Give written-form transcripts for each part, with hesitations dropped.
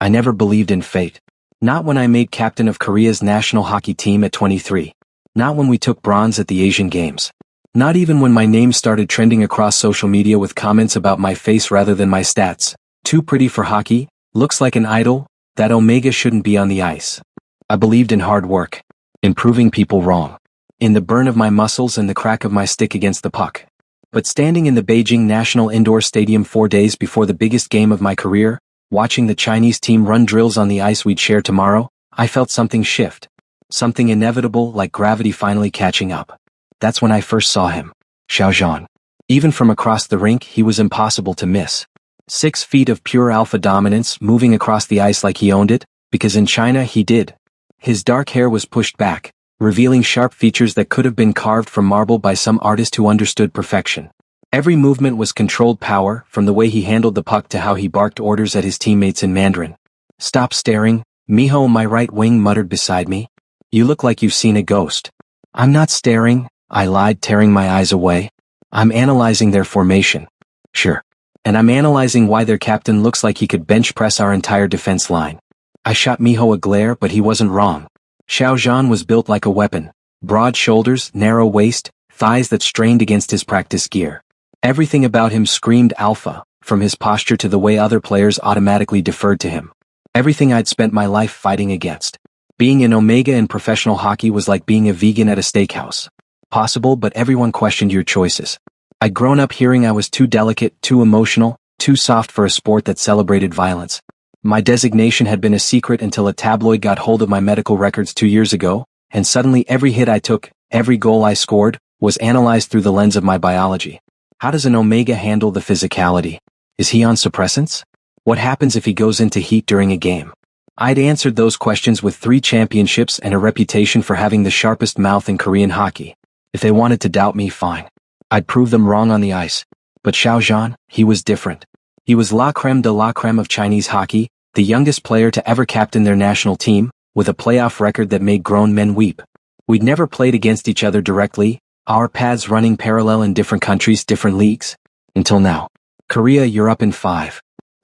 I never believed in fate. Not when I made captain of Korea's national hockey team at 23. Not when we took bronze at the Asian Games. Not even when my name started trending across social media with comments about my face rather than my stats. Too pretty for hockey, looks like an idol, that Omega shouldn't be on the ice. I believed in hard work. In proving people wrong. In the burn of my muscles and the crack of my stick against the puck. But standing in the Beijing National Indoor Stadium 4 days before the biggest game of my career, watching the Chinese team run drills on the ice we'd share tomorrow, I felt something shift. Something inevitable, like gravity finally catching up. That's when I first saw him. Xiao Zhan. Even from across the rink, he was impossible to miss. 6 feet of pure alpha dominance, moving across the ice like he owned it, because in China he did. His dark hair was pushed back, revealing sharp features that could have been carved from marble by some artist who understood perfection. Every movement was controlled power, from the way he handled the puck to how he barked orders at his teammates in Mandarin. "Stop staring," Miho, my right wing, muttered beside me. "You look like you've seen a ghost." "I'm not staring," I lied, tearing my eyes away. "I'm analyzing their formation." "Sure. And I'm analyzing why their captain looks like he could bench press our entire defense line." I shot Miho a glare, but he wasn't wrong. Xiao Zhan was built like a weapon. Broad shoulders, narrow waist, thighs that strained against his practice gear. Everything about him screamed alpha, from his posture to the way other players automatically deferred to him. Everything I'd spent my life fighting against. Being in Omega in professional hockey was like being a vegan at a steakhouse. Possible, but everyone questioned your choices. I'd grown up hearing I was too delicate, too emotional, too soft for a sport that celebrated violence. My designation had been a secret until a tabloid got hold of my medical records 2 years ago, and suddenly every hit I took, every goal I scored, was analyzed through the lens of my biology. How does an Omega handle the physicality? Is he on suppressants? What happens if he goes into heat during a game? I'd answered those questions with 3 championships and a reputation for having the sharpest mouth in Korean hockey. If they wanted to doubt me, fine. I'd prove them wrong on the ice. But Xiao Zhan, he was different. He was la creme de la creme of Chinese hockey, the youngest player to ever captain their national team, with a playoff record that made grown men weep. We'd never played against each other directly, our paths running parallel in different countries, different leagues. Until now. "Korea, you're up in 5.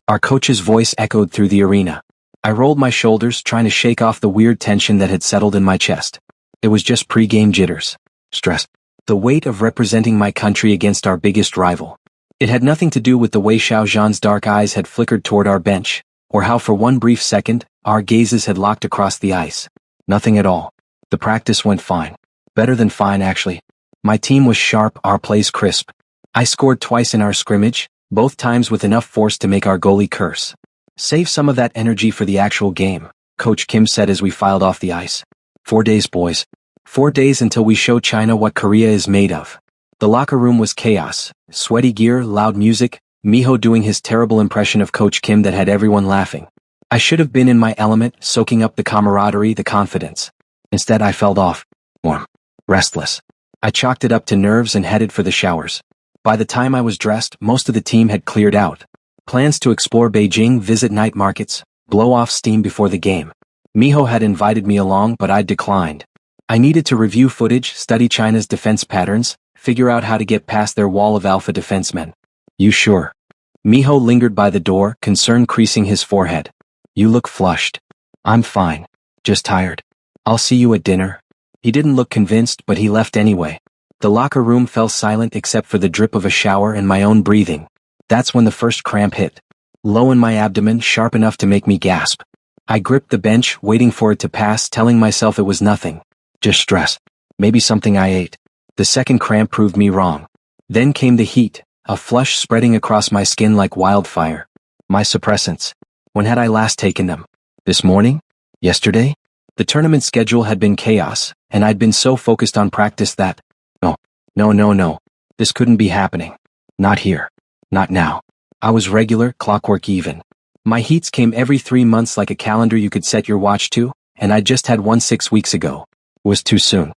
Our coach's voice echoed through the arena. I rolled my shoulders, trying to shake off the weird tension that had settled in my chest. It was just pre-game jitters. Stress. The weight of representing my country against our biggest rival. It had nothing to do with the way Xiao Zhan's dark eyes had flickered toward our bench, or how for one brief second, our gazes had locked across the ice. Nothing at all. The practice went fine. Better than fine, actually. My team was sharp, our plays crisp. I scored twice in our scrimmage, both times with enough force to make our goalie curse. "Save some of that energy for the actual game," Coach Kim said as we filed off the ice. 4 days, boys. 4 days until we show China what Korea is made of. The locker room was chaos. Sweaty gear, loud music, Miho doing his terrible impression of Coach Kim that had everyone laughing. I should have been in my element, soaking up the camaraderie, the confidence. Instead, I felt off. Warm. Restless. I chalked it up to nerves and headed for the showers. By the time I was dressed, most of the team had cleared out. Plans to explore Beijing, visit night markets, blow off steam before the game. Miho had invited me along, but I'd declined. I needed to review footage, study China's defense patterns, figure out how to get past their wall of alpha defensemen. "You sure?" Miho lingered by the door, concern creasing his forehead. "You look flushed." "I'm fine. Just tired. I'll see you at dinner." He didn't look convinced, but he left anyway. The locker room fell silent except for the drip of a shower and my own breathing. That's when the first cramp hit. Low in my abdomen, sharp enough to make me gasp. I gripped the bench, waiting for it to pass, telling myself it was nothing. Just stress. Maybe something I ate. The second cramp proved me wrong. Then came the heat, a flush spreading across my skin like wildfire. My suppressants. When had I last taken them? This morning? Yesterday? The tournament schedule had been chaos, and I'd been so focused on practice that... No. This couldn't be happening. Not here. Not now. I was regular, clockwork even. My heats came every 3 months like a calendar you could set your watch to, and I'd just had one 6 weeks ago. It was too soon.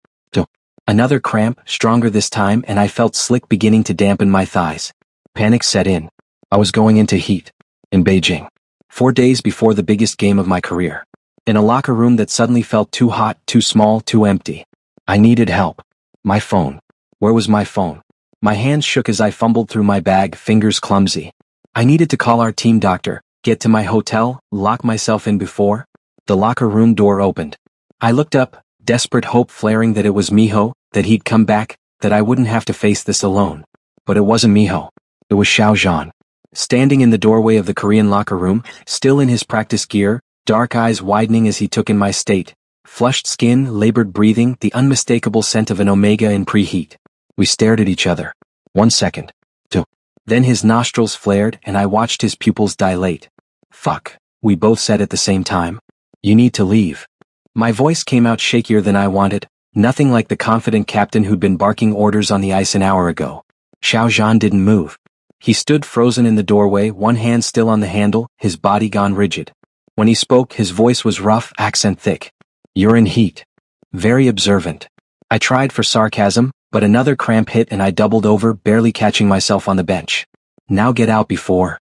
Another cramp, stronger this time, and I felt slick beginning to dampen my thighs. Panic set in. I was going into heat. In Beijing. 4 days before the biggest game of my career. In a locker room that suddenly felt too hot, too small, too empty. I needed help. My phone. Where was my phone? My hands shook as I fumbled through my bag, fingers clumsy. I needed to call our team doctor, get to my hotel, lock myself in before the locker room door opened. I looked up, desperate hope flaring that it was Miho, that he'd come back, that I wouldn't have to face this alone. But it wasn't Miho. It was Xiaozhan. Standing in the doorway of the Korean locker room, still in his practice gear, dark eyes widening as he took in my state. Flushed skin, labored breathing, the unmistakable scent of an Omega in preheat. We stared at each other. 1 second. 2. Then his nostrils flared and I watched his pupils dilate. Fuck, we both said at the same time. You need to leave. My voice came out shakier than I wanted, nothing like the confident captain who'd been barking orders on the ice an hour ago. Xiaozhan didn't move. He stood frozen in the doorway, one hand still on the handle, his body gone rigid. When he spoke, his voice was rough, accent thick. You're in heat. Very observant. I tried for sarcasm, but another cramp hit and I doubled over, barely catching myself on the bench. Now get out before.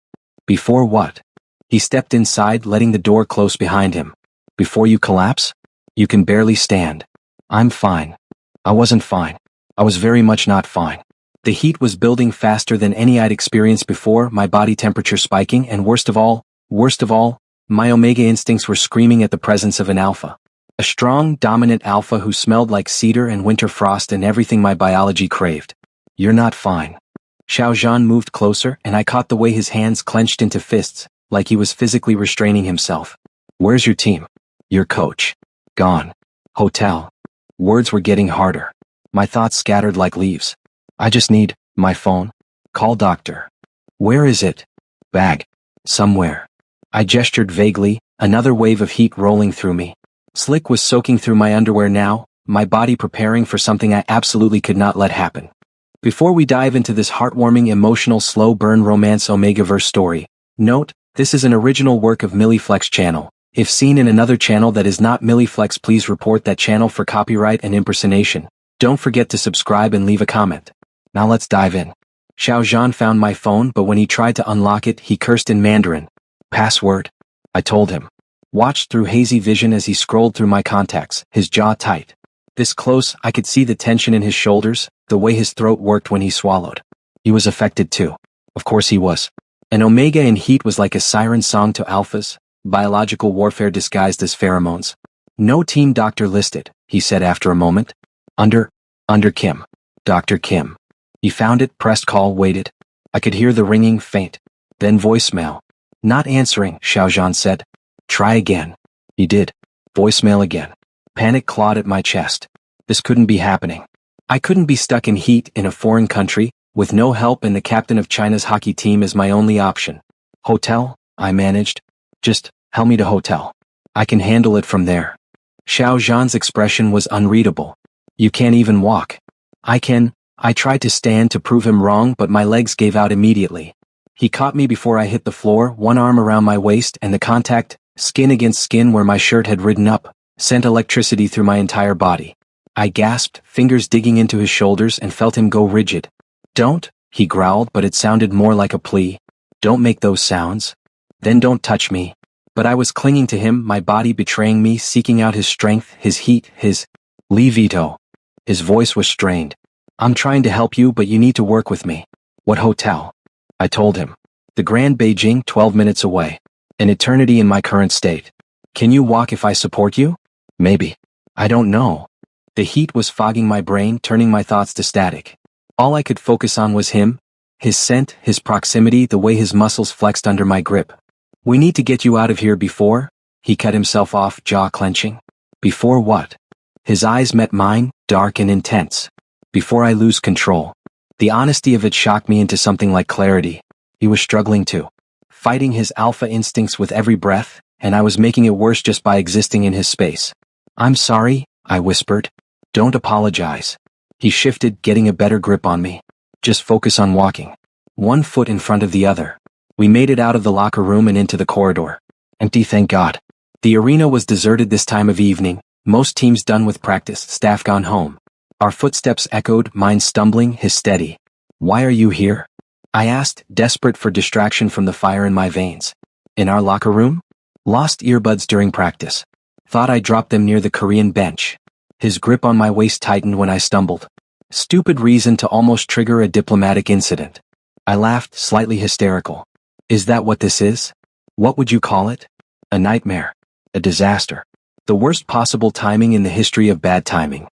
Before what? He stepped inside, letting the door close behind him. Before you collapse? You can barely stand. I'm fine. I wasn't fine. I was very much not fine. The heat was building faster than any I'd experienced before, my body temperature spiking, and worst of all, my Omega instincts were screaming at the presence of an alpha. A strong, dominant alpha who smelled like cedar and winter frost and everything my biology craved. You're not fine. Xiaozhan moved closer and I caught the way his hands clenched into fists, like he was physically restraining himself. Where's your team? Your coach. Gone. Hotel. Words were getting harder. My thoughts scattered like leaves. I just need my phone. Call doctor. Where is it? Bag. Somewhere. I gestured vaguely, another wave of heat rolling through me. Slick was soaking through my underwear now, my body preparing for something I absolutely could not let happen. Before we dive into this heartwarming, emotional, slow burn romance Omegaverse story, note, this is an original work of Milliflex channel. If seen in another channel that is not Milliflex, please report that channel for copyright and impersonation. Don't forget to subscribe and leave a comment. Now let's dive in. Xiaozhan found my phone, but when he tried to unlock it, he cursed in Mandarin. Password. I told him. Watched through hazy vision as he scrolled through my contacts, his jaw tight. This close, I could see the tension in his shoulders, the way his throat worked when he swallowed. He was affected too. Of course he was. An Omega in heat was like a siren song to alphas, biological warfare disguised as pheromones. No team doctor listed, he said after a moment. Under Kim. Dr. Kim. He found it, pressed call, waited. I could hear the ringing, faint. Then voicemail. Not answering, Xiaozhan said. Try again. He did. Voicemail again. Panic clawed at my chest. This couldn't be happening. I couldn't be stuck in heat in a foreign country, with no help and the captain of China's hockey team as my only option. Hotel? I managed. Just, help me to hotel. I can handle it from there. Xiaozhan's expression was unreadable. You can't even walk. I can. I tried to stand to prove him wrong, but my legs gave out immediately. He caught me before I hit the floor, one arm around my waist, and the contact, skin against skin where my shirt had ridden up, sent electricity through my entire body. I gasped, fingers digging into his shoulders, and felt him go rigid. Don't, he growled, but it sounded more like a plea. Don't make those sounds. Then don't touch me. But I was clinging to him, my body betraying me, seeking out his strength, his heat, his... Leave Vito. His voice was strained. I'm trying to help you, but you need to work with me. What hotel? I told him. The Grand Beijing, 12 minutes away. An eternity in my current state. Can you walk if I support you? Maybe. I don't know. The heat was fogging my brain, turning my thoughts to static. All I could focus on was him, his scent, his proximity, the way his muscles flexed under my grip. We need to get you out of here before... He cut himself off, jaw clenching. Before what? His eyes met mine, dark and intense. Before I lose control. The honesty of it shocked me into something like clarity. He was struggling too. Fighting his alpha instincts with every breath, and I was making it worse just by existing in his space. I'm sorry, I whispered. Don't apologize. He shifted, getting a better grip on me. Just focus on walking. One foot in front of the other. We made it out of the locker room and into the corridor. Empty, thank God. The arena was deserted this time of evening, most teams done with practice, staff gone home. Our footsteps echoed, mine stumbling, his steady. Why are you here? I asked, desperate for distraction from the fire in my veins. In our locker room? Lost earbuds during practice. Thought I dropped them near the Korean bench. His grip on my waist tightened when I stumbled. Stupid reason to almost trigger a diplomatic incident. I laughed, slightly hysterical. Is that what this is? What would you call it? A nightmare. A disaster. The worst possible timing in the history of bad timing.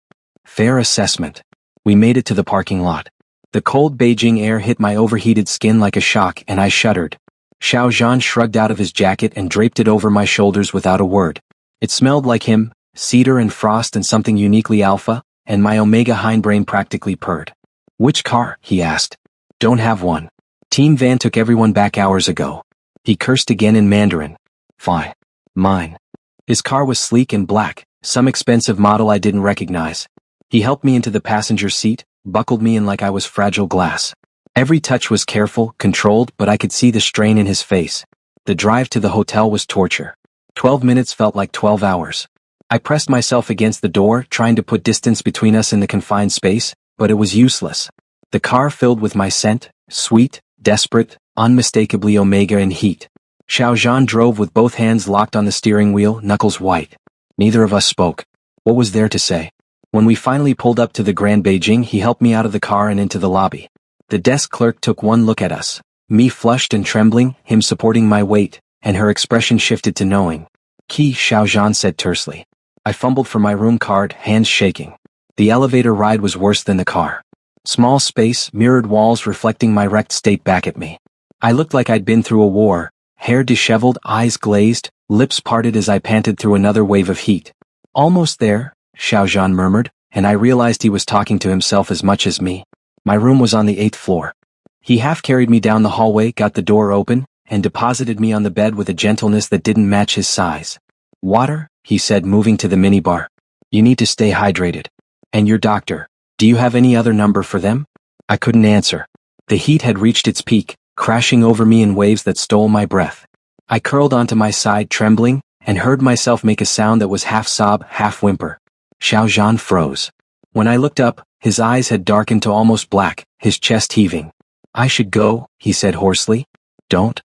Fair assessment. We made it to the parking lot. The cold Beijing air hit my overheated skin like a shock and I shuddered. Xiao Zhan shrugged out of his jacket and draped it over my shoulders without a word. It smelled like him, cedar and frost and something uniquely alpha, and my Omega hindbrain practically purred. Which car? He asked. Don't have one. Team Van took everyone back hours ago. He cursed again in Mandarin. Fine. Mine. His car was sleek and black, some expensive model I didn't recognize. He helped me into the passenger seat, buckled me in like I was fragile glass. Every touch was careful, controlled, but I could see the strain in his face. The drive to the hotel was torture. 12 minutes felt like 12 hours. I pressed myself against the door, trying to put distance between us in the confined space, but it was useless. The car filled with my scent, sweet, desperate, unmistakably Omega in heat. Xiao Zhan drove with both hands locked on the steering wheel, knuckles white. Neither of us spoke. What was there to say? When we finally pulled up to the Grand Beijing, he helped me out of the car and into the lobby. The desk clerk took one look at us, me flushed and trembling, him supporting my weight, and her expression shifted to knowing. Key, Xiao Zhan said tersely. I fumbled for my room card, hands shaking. The elevator ride was worse than the car. Small space, mirrored walls reflecting my wrecked state back at me. I looked like I'd been through a war, hair disheveled, eyes glazed, lips parted as I panted through another wave of heat. Almost there, Xiao Zhan murmured, and I realized he was talking to himself as much as me. My room was on the 8th floor. He half carried me down the hallway, got the door open, and deposited me on the bed with a gentleness that didn't match his size. Water, he said, moving to the minibar. You need to stay hydrated. And your doctor, do you have any other number for them? I couldn't answer. The heat had reached its peak, crashing over me in waves that stole my breath. I curled onto my side, trembling, and heard myself make a sound that was half sob, half whimper. Xiao Zhan froze. When I looked up, his eyes had darkened to almost black, his chest heaving. I should go, he said hoarsely. Don't.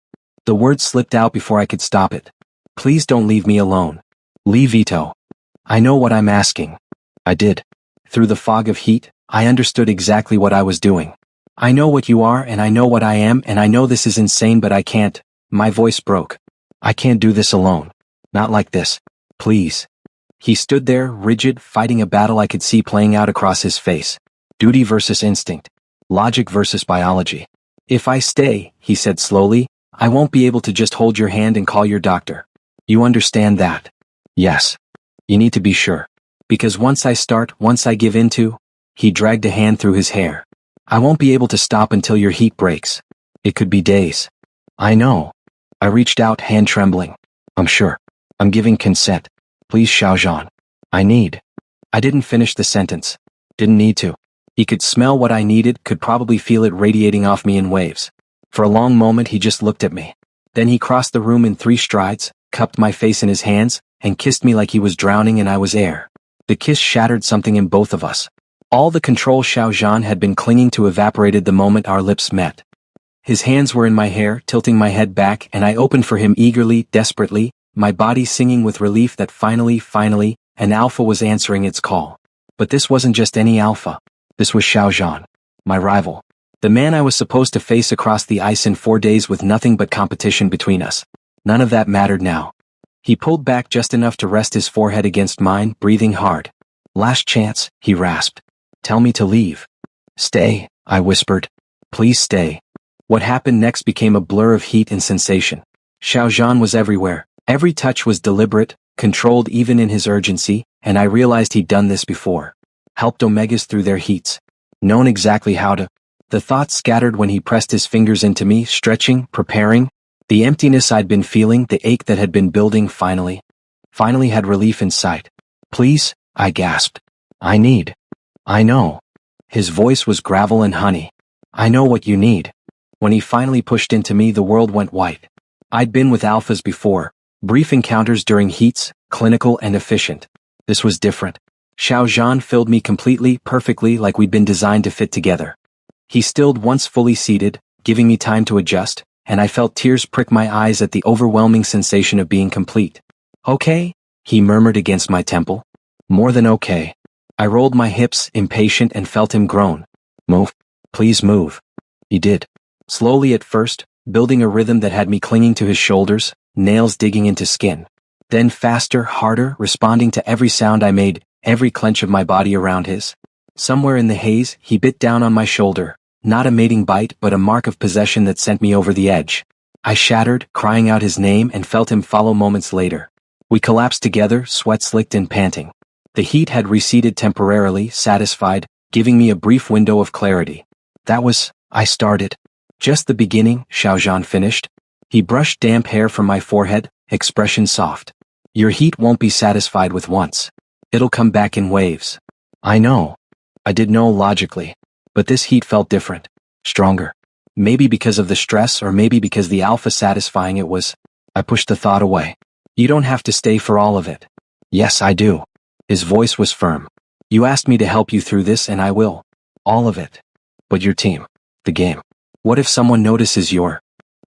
The word slipped out before I could stop it. Please don't leave me alone. Leave Ito. I know what I'm asking. I did. Through the fog of heat, I understood exactly what I was doing. I know what you are and I know what I am and I know this is insane but I can't. My voice broke. I can't do this alone. Not like this. Please. He stood there, rigid, fighting a battle I could see playing out across his face. Duty versus instinct. Logic versus biology. If I stay, he said slowly, I won't be able to just hold your hand and call your doctor. You understand that? Yes. You need to be sure. Because once I give into, he dragged a hand through his hair. I won't be able to stop until your heat breaks. It could be days. I know. I reached out, hand trembling. I'm sure. I'm giving consent. Please, Xiao Zhan. I didn't finish the sentence. Didn't need to. He could smell what I needed, could probably feel it radiating off me in waves. For a long moment he just looked at me. Then he crossed the room in 3 strides, cupped my face in his hands, and kissed me like he was drowning and I was air. The kiss shattered something in both of us. All the control Xiao Zhan had been clinging to evaporated the moment our lips met. His hands were in my hair, tilting my head back, and I opened for him eagerly, desperately, my body singing with relief that finally, an alpha was answering its call. But this wasn't just any alpha. This was Xiao Zhan, my rival. The man I was supposed to face across the ice in 4 days with nothing but competition between us. None of that mattered now. He pulled back just enough to rest his forehead against mine, breathing hard. Last chance, he rasped. Tell me to leave. Stay, I whispered. Please stay. What happened next became a blur of heat and sensation. Xiao Zhan was everywhere. Every touch was deliberate, controlled even in his urgency, and I realized he'd done this before. Helped Omegas through their heats. Known exactly how to. The thoughts scattered when he pressed his fingers into me, stretching, preparing. The emptiness I'd been feeling, the ache that had been building finally had relief in sight. Please, I gasped. I know. His voice was gravel and honey. I know what you need. When he finally pushed into me, the world went white. I'd been with alphas before. Brief encounters during heats, clinical and efficient. This was different. Xiao Zhan filled me completely, perfectly, like we'd been designed to fit together. He stilled once fully seated, giving me time to adjust, and I felt tears prick my eyes at the overwhelming sensation of being complete. Okay? He murmured against my temple. More than okay. I rolled my hips, impatient, and felt him groan. Move. Please move. He did. Slowly at first, building a rhythm that had me clinging to his shoulders, nails digging into skin. Then faster, harder, responding to every sound I made, every clench of my body around his. Somewhere in the haze, he bit down on my shoulder, not a mating bite but a mark of possession that sent me over the edge. I shattered, crying out his name, and felt him follow moments later. We collapsed together, sweat slicked and panting. The heat had receded temporarily, satisfied, giving me a brief window of clarity. That was, I started. Just the beginning, Xiaozhan finished. He brushed damp hair from my forehead, expression soft. Your heat won't be satisfied with once. It'll come back in waves. I know. I did know logically. But this heat felt different. Stronger. Maybe because of the stress or maybe because the alpha satisfying it was. I pushed the thought away. You don't have to stay for all of it. Yes, I do. His voice was firm. You asked me to help you through this and I will. All of it. But your team. The game. What if someone notices your...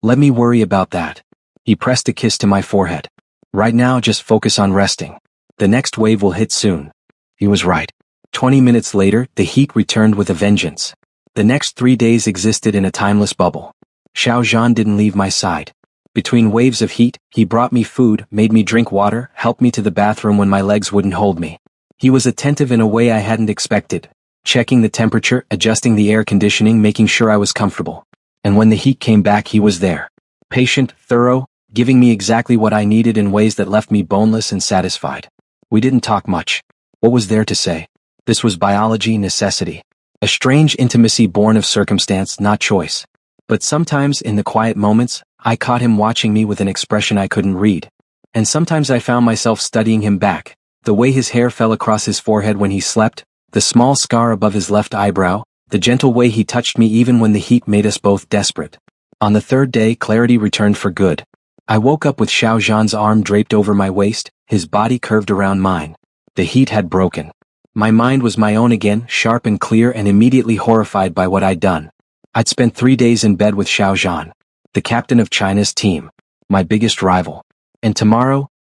Let me worry about that. He pressed a kiss to my forehead. Right now just focus on resting. The next wave will hit soon. He was right. 20 minutes later, the heat returned with a vengeance. The next 3 days existed in a timeless bubble. Xiaozhan didn't leave my side. Between waves of heat, he brought me food, made me drink water, helped me to the bathroom when my legs wouldn't hold me. He was attentive in a way I hadn't expected, checking the temperature, adjusting the air conditioning, making sure I was comfortable. And when the heat came back, he was there. Patient, thorough, giving me exactly what I needed in ways that left me boneless and satisfied. We didn't talk much. What was there to say? This was biology, necessity. A strange intimacy born of circumstance, not choice. But sometimes, in the quiet moments, I caught him watching me with an expression I couldn't read. And sometimes I found myself studying him back. The way his hair fell across his forehead when he slept, the small scar above his left eyebrow, the gentle way he touched me even when the heat made us both desperate. On the third day, clarity returned for good. I woke up with Xiaozhan's arm draped over my waist, his body curved around mine. The heat had broken. My mind was my own again, sharp and clear, and immediately horrified by what I'd done. I'd spent 3 days in bed with Xiaozhan, the captain of China's team, my biggest rival. And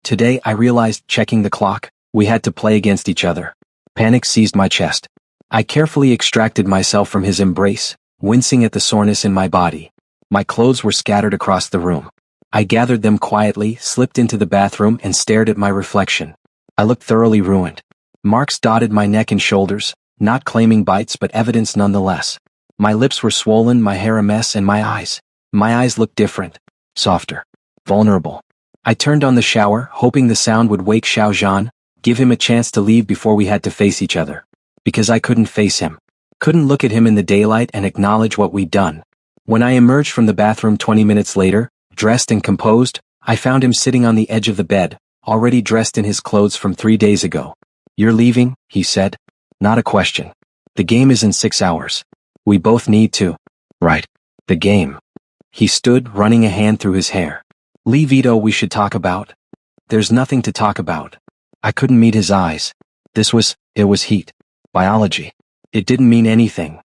today I realized, checking the clock, we had to play against each other. Panic seized my chest. I carefully extracted myself from his embrace, wincing at the soreness in my body. My clothes were scattered across the room. I gathered them quietly, slipped into the bathroom, and stared at my reflection. I looked thoroughly ruined. Marks dotted my neck and shoulders, not claiming bites but evidence nonetheless. My lips were swollen, my hair a mess, and my eyes looked different, softer, vulnerable. I turned on the shower, hoping the sound would wake Xiaozhan, give him a chance to leave before we had to face each other. Because I couldn't face him. Couldn't look at him in the daylight and acknowledge what we'd done. When I emerged from the bathroom 20 minutes later, dressed and composed, I found him sitting on the edge of the bed, already dressed in his clothes from 3 days ago. You're leaving, he said. Not a question. The game is in 6 hours. We both need to. Right. The game. He stood, running a hand through his hair. Li Vito, we should talk about. There's nothing to talk about. I couldn't meet his eyes. It was heat. Biology. It didn't mean anything.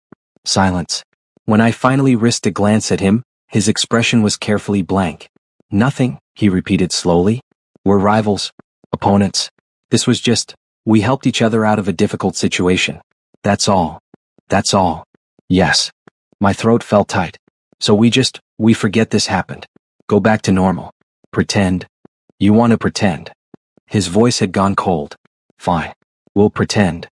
Silence. When I finally risked a glance at him, his expression was carefully blank. Nothing, he repeated slowly. We're rivals. Opponents. This was just, we helped each other out of a difficult situation. That's all. That's all. Yes. My throat felt tight. So we forget this happened. Go back to normal. Pretend. You want to pretend. His voice had gone cold. Fine. We'll pretend.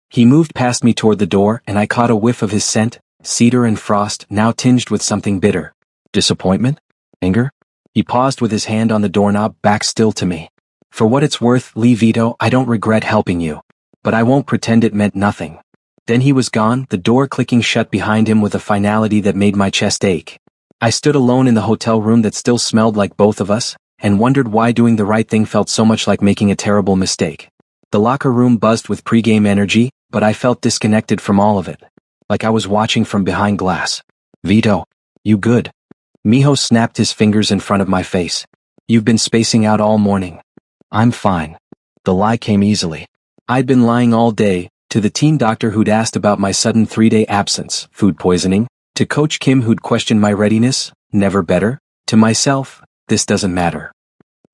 He moved past me toward the door, and I caught a whiff of his scent, cedar and frost, now tinged with something bitter. Disappointment? Anger? He paused with his hand on the doorknob, back still to me. For what it's worth, Li Vito, I don't regret helping you. But I won't pretend it meant nothing. Then he was gone, the door clicking shut behind him with a finality that made my chest ache. I stood alone in the hotel room that still smelled like both of us, and wondered why doing the right thing felt so much like making a terrible mistake. The locker room buzzed with pre-game energy, but I felt disconnected from all of it. Like I was watching from behind glass. Vito. You good? Miho snapped his fingers in front of my face. You've been spacing out all morning. I'm fine. The lie came easily. I'd been lying all day, to the team doctor who'd asked about my sudden 3-day absence, food poisoning, to Coach Kim who'd questioned my readiness, never better, to myself, this doesn't matter.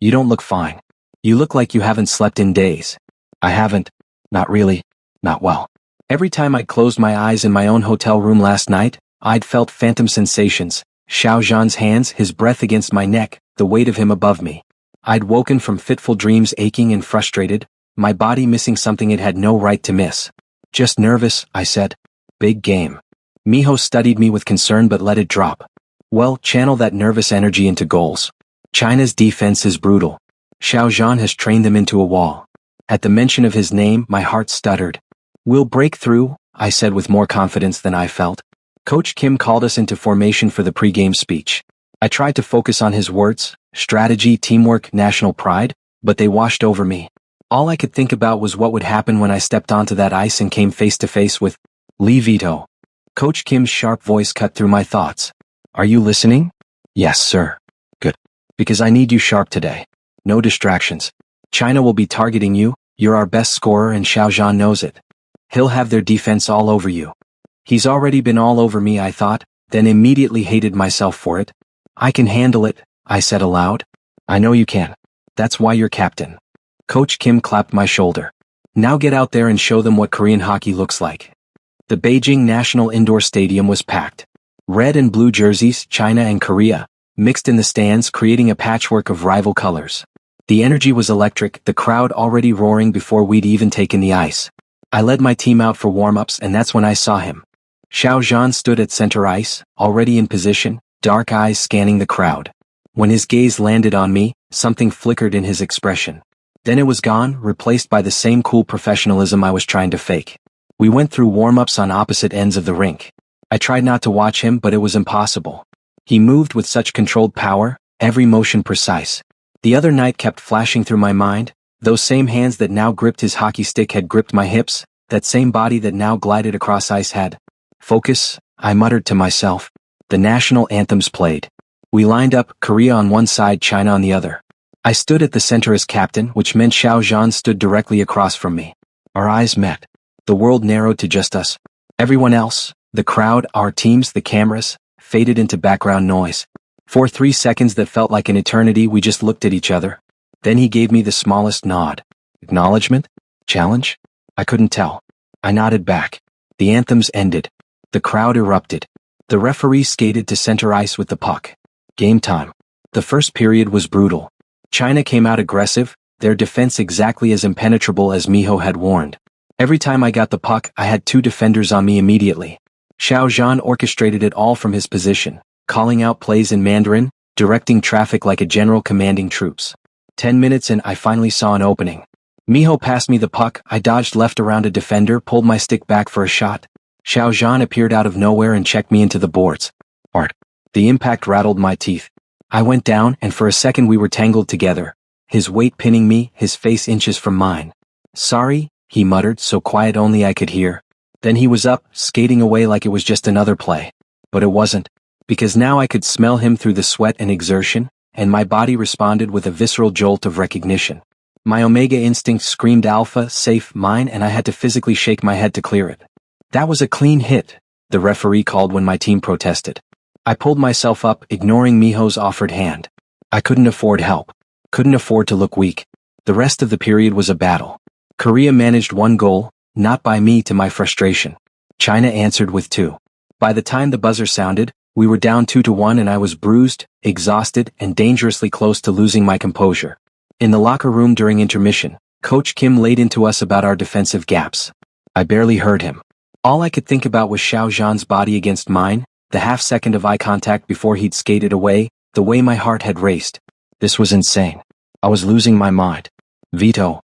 You don't look fine. You look like you haven't slept in days. I haven't. Not really. Not well. Every time I'd closed my eyes in my own hotel room last night, I'd felt phantom sensations, Xiao Zhan's hands, his breath against my neck, the weight of him above me. I'd woken from fitful dreams aching and frustrated, my body missing something it had no right to miss. Just nervous, I said. Big game. Miho studied me with concern but let it drop. Well, channel that nervous energy into goals. China's defense is brutal. Xiao Zhan has trained them into a wall. At the mention of his name, my heart stuttered. We'll break through, I said with more confidence than I felt. Coach Kim called us into formation for the pre-game speech. I tried to focus on his words, strategy, teamwork, national pride, but they washed over me. All I could think about was what would happen when I stepped onto that ice and came face to face with Lee Vito. Coach Kim's sharp voice cut through my thoughts. Are you listening? Yes, sir. Good. Because I need you sharp today. No distractions. China will be targeting you, you're our best scorer and Xiao Zhan knows it. He'll have their defense all over you. He's already been all over me, I thought, then immediately hated myself for it. I can handle it, I said aloud. I know you can. That's why you're captain. Coach Kim clapped my shoulder. Now get out there and show them what Korean hockey looks like. The Beijing National Indoor Stadium was packed. Red and blue jerseys, China and Korea, mixed in the stands creating a patchwork of rival colors. The energy was electric, the crowd already roaring before we'd even taken the ice. I led my team out for warm-ups and that's when I saw him. Xiao Zhan stood at center ice, already in position, dark eyes scanning the crowd. When his gaze landed on me, something flickered in his expression. Then it was gone, replaced by the same cool professionalism I was trying to fake. We went through warm-ups on opposite ends of the rink. I tried not to watch him, but it was impossible. He moved with such controlled power, every motion precise. The other night kept flashing through my mind, those same hands that now gripped his hockey stick had gripped my hips, that same body that now glided across ice had. Focus, I muttered to myself. The national anthems played. We lined up, Korea on one side, China on the other. I stood at the center as captain, which meant Xiao Zhan stood directly across from me. Our eyes met. The world narrowed to just us. Everyone else, the crowd, our teams, the cameras, faded into background noise. For 3 seconds that felt like an eternity, we just looked at each other. Then he gave me the smallest nod. Acknowledgement? Challenge? I couldn't tell. I nodded back. The anthems ended. The crowd erupted. The referee skated to center ice with the puck. Game time. The first period was brutal. China came out aggressive, their defense exactly as impenetrable as Miho had warned. Every time I got the puck, I had 2 defenders on me immediately. Xiao Zhan orchestrated it all from his position, calling out plays in Mandarin, directing traffic like a general commanding troops. 10 minutes in, I finally saw an opening. Miho passed me the puck, I dodged left around a defender, pulled my stick back for a shot. Xiao Zhan appeared out of nowhere and checked me into the boards. Art. The impact rattled my teeth. I went down, and for a second we were tangled together, his weight pinning me, his face inches from mine. Sorry, he muttered, so quiet only I could hear. Then he was up, skating away like it was just another play. But it wasn't, because now I could smell him through the sweat and exertion, and my body responded with a visceral jolt of recognition. My Omega instinct screamed alpha, safe, mine, and I had to physically shake my head to clear it. That was a clean hit, the referee called when my team protested. I pulled myself up, ignoring Miho's offered hand. I couldn't afford help. Couldn't afford to look weak. The rest of the period was a battle. Korea managed 1 goal, not by me to my frustration. China answered with 2. By the time the buzzer sounded, we were down 2-1 and I was bruised, exhausted, and dangerously close to losing my composure. In the locker room during intermission, Coach Kim laid into us about our defensive gaps. I barely heard him. All I could think about was Xiao Zhan's body against mine, the half-second of eye contact before he'd skated away, the way my heart had raced. This was insane. I was losing my mind. Vito.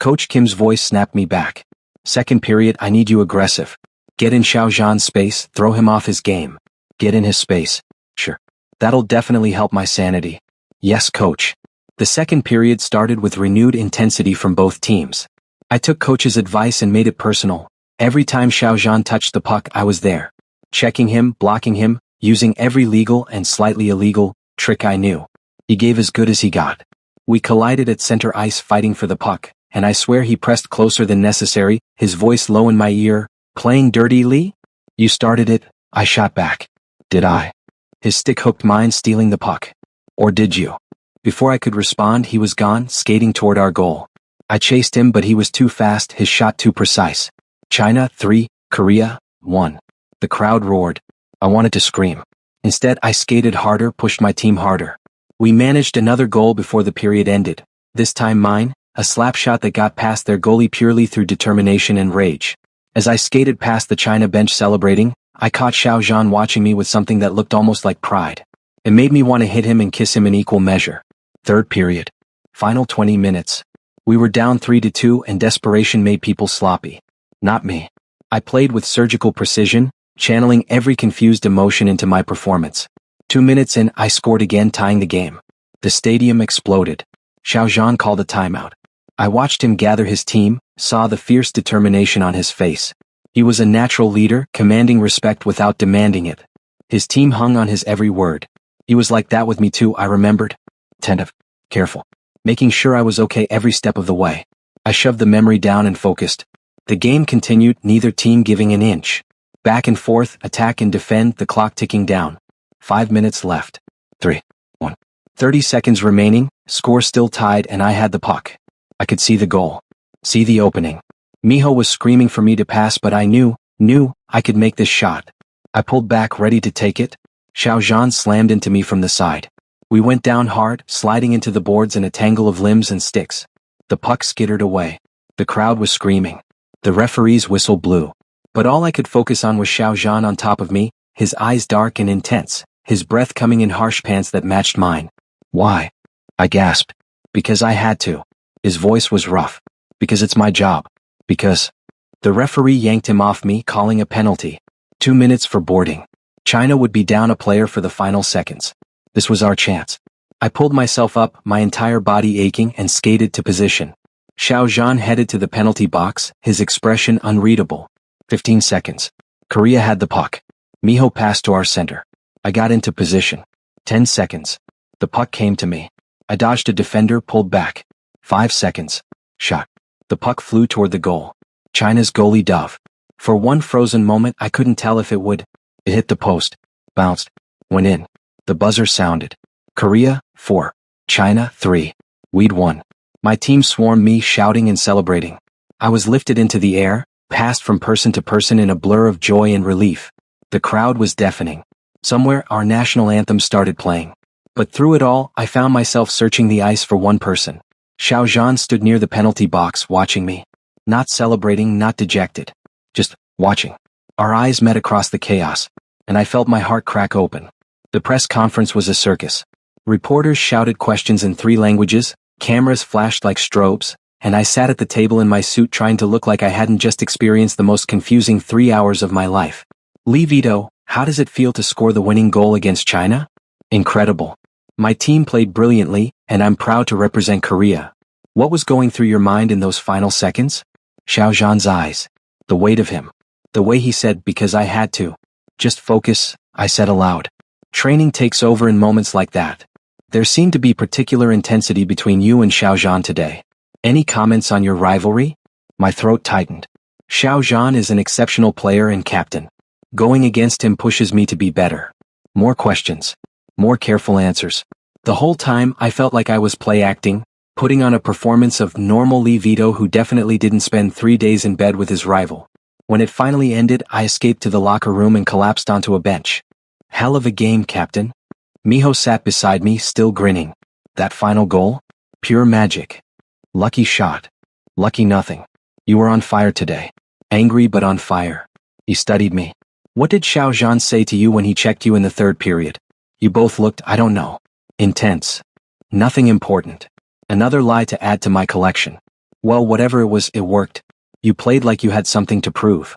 Coach Kim's voice snapped me back. Second period, I need you aggressive. Get in Xiao Zhan's space, throw him off his game. Get in his space. Sure. That'll definitely help my sanity. Yes, coach. The second period started with renewed intensity from both teams. I took coach's advice and made it personal. Every time Xiao Zhan touched the puck, I was there. Checking him, blocking him, using every legal and slightly illegal trick I knew. He gave as good as he got. We collided at center ice fighting for the puck, and I swear he pressed closer than necessary, his voice low in my ear. Playing dirty, Lee? You started it, I shot back. Did I? His stick hooked mine, stealing the puck. Or did you? Before I could respond, he was gone, skating toward our goal. I chased him, but he was too fast, his shot too precise. China, 3, Korea, 1. The crowd roared. I wanted to scream. Instead, I skated harder, pushed my team harder. We managed another goal before the period ended. This time mine, a slap shot that got past their goalie purely through determination and rage. As I skated past the China bench celebrating, I caught Xiao Zhan watching me with something that looked almost like pride. It made me want to hit him and kiss him in equal measure. Third period. Final 20 minutes. We were down 3-2 and desperation made people sloppy. Not me. I played with surgical precision, channeling every confused emotion into my performance. 2 minutes in, I scored again, tying the game. The stadium exploded. Xiao Zhan called a timeout. I watched him gather his team, saw the fierce determination on his face. He was a natural leader, commanding respect without demanding it. His team hung on his every word. He was like that with me too, I remembered. Attentive, careful, making sure I was okay every step of the way. I shoved the memory down and focused. The game continued, neither team giving an inch. Back and forth, attack and defend, the clock ticking down. 5 minutes left. 3, 1. 30 seconds remaining, score still tied, and I had the puck. I could see the goal. See the opening. Miho was screaming for me to pass, but I knew I could make this shot. I pulled back, ready to take it. Xiao Zhan slammed into me from the side. We went down hard, sliding into the boards in a tangle of limbs and sticks. The puck skittered away. The crowd was screaming. The referee's whistle blew. But all I could focus on was Xiao Zhan on top of me, his eyes dark and intense, his breath coming in harsh pants that matched mine. Why? I gasped. Because I had to. His voice was rough. Because it's my job. Because. The referee yanked him off me, calling a penalty. 2 minutes for boarding. China would be down a player for the final seconds. This was our chance. I pulled myself up, my entire body aching, and skated to position. Xiao Zhan headed to the penalty box, his expression unreadable. 15 seconds. Korea had the puck. Miho passed to our center. I got into position. 10 seconds. The puck came to me. I dodged a defender, pulled back. 5 seconds. Shot. The puck flew toward the goal. China's goalie dove. For one frozen moment, I couldn't tell if it would. It hit the post. Bounced. Went in. The buzzer sounded. Korea, 4. China, 3. We'd won. My team swarmed me, shouting and celebrating. I was lifted into the air, passed from person to person in a blur of joy and relief. The crowd was deafening. Somewhere, our national anthem started playing. But through it all, I found myself searching the ice for one person. Xiao Zhan stood near the penalty box, watching me. Not celebrating, not dejected. Just watching. Our eyes met across the chaos, and I felt my heart crack open. The press conference was a circus. Reporters shouted questions in 3 languages, cameras flashed like strobes, and I sat at the table in my suit trying to look like I hadn't just experienced the most confusing 3 hours of my life. Lee Vito, how does it feel to score the winning goal against China? Incredible. My team played brilliantly, and I'm proud to represent Korea. What was going through your mind in those final seconds? Xiao Zhan's eyes. The weight of him. The way he said, because I had to. Just focus, I said aloud. Training takes over in moments like that. There seemed to be particular intensity between you and Xiao Zhan today. Any comments on your rivalry? My throat tightened. Xiao Zhan is an exceptional player and captain. Going against him pushes me to be better. More questions. More careful answers. The whole time I felt like I was play acting, putting on a performance of normal Lee Vito who definitely didn't spend 3 days in bed with his rival. When it finally ended, I escaped to the locker room and collapsed onto a bench. Hell of a game, Captain. Miho sat beside me, still grinning. That final goal? Pure magic. Lucky shot. Lucky nothing. You were on fire today. Angry but on fire. He studied me. What did Xiao Zhan say to you when he checked you in the third period? You both looked, I don't know. Intense. Nothing important. Another lie to add to my collection. Well, whatever it was, it worked. You played like you had something to prove.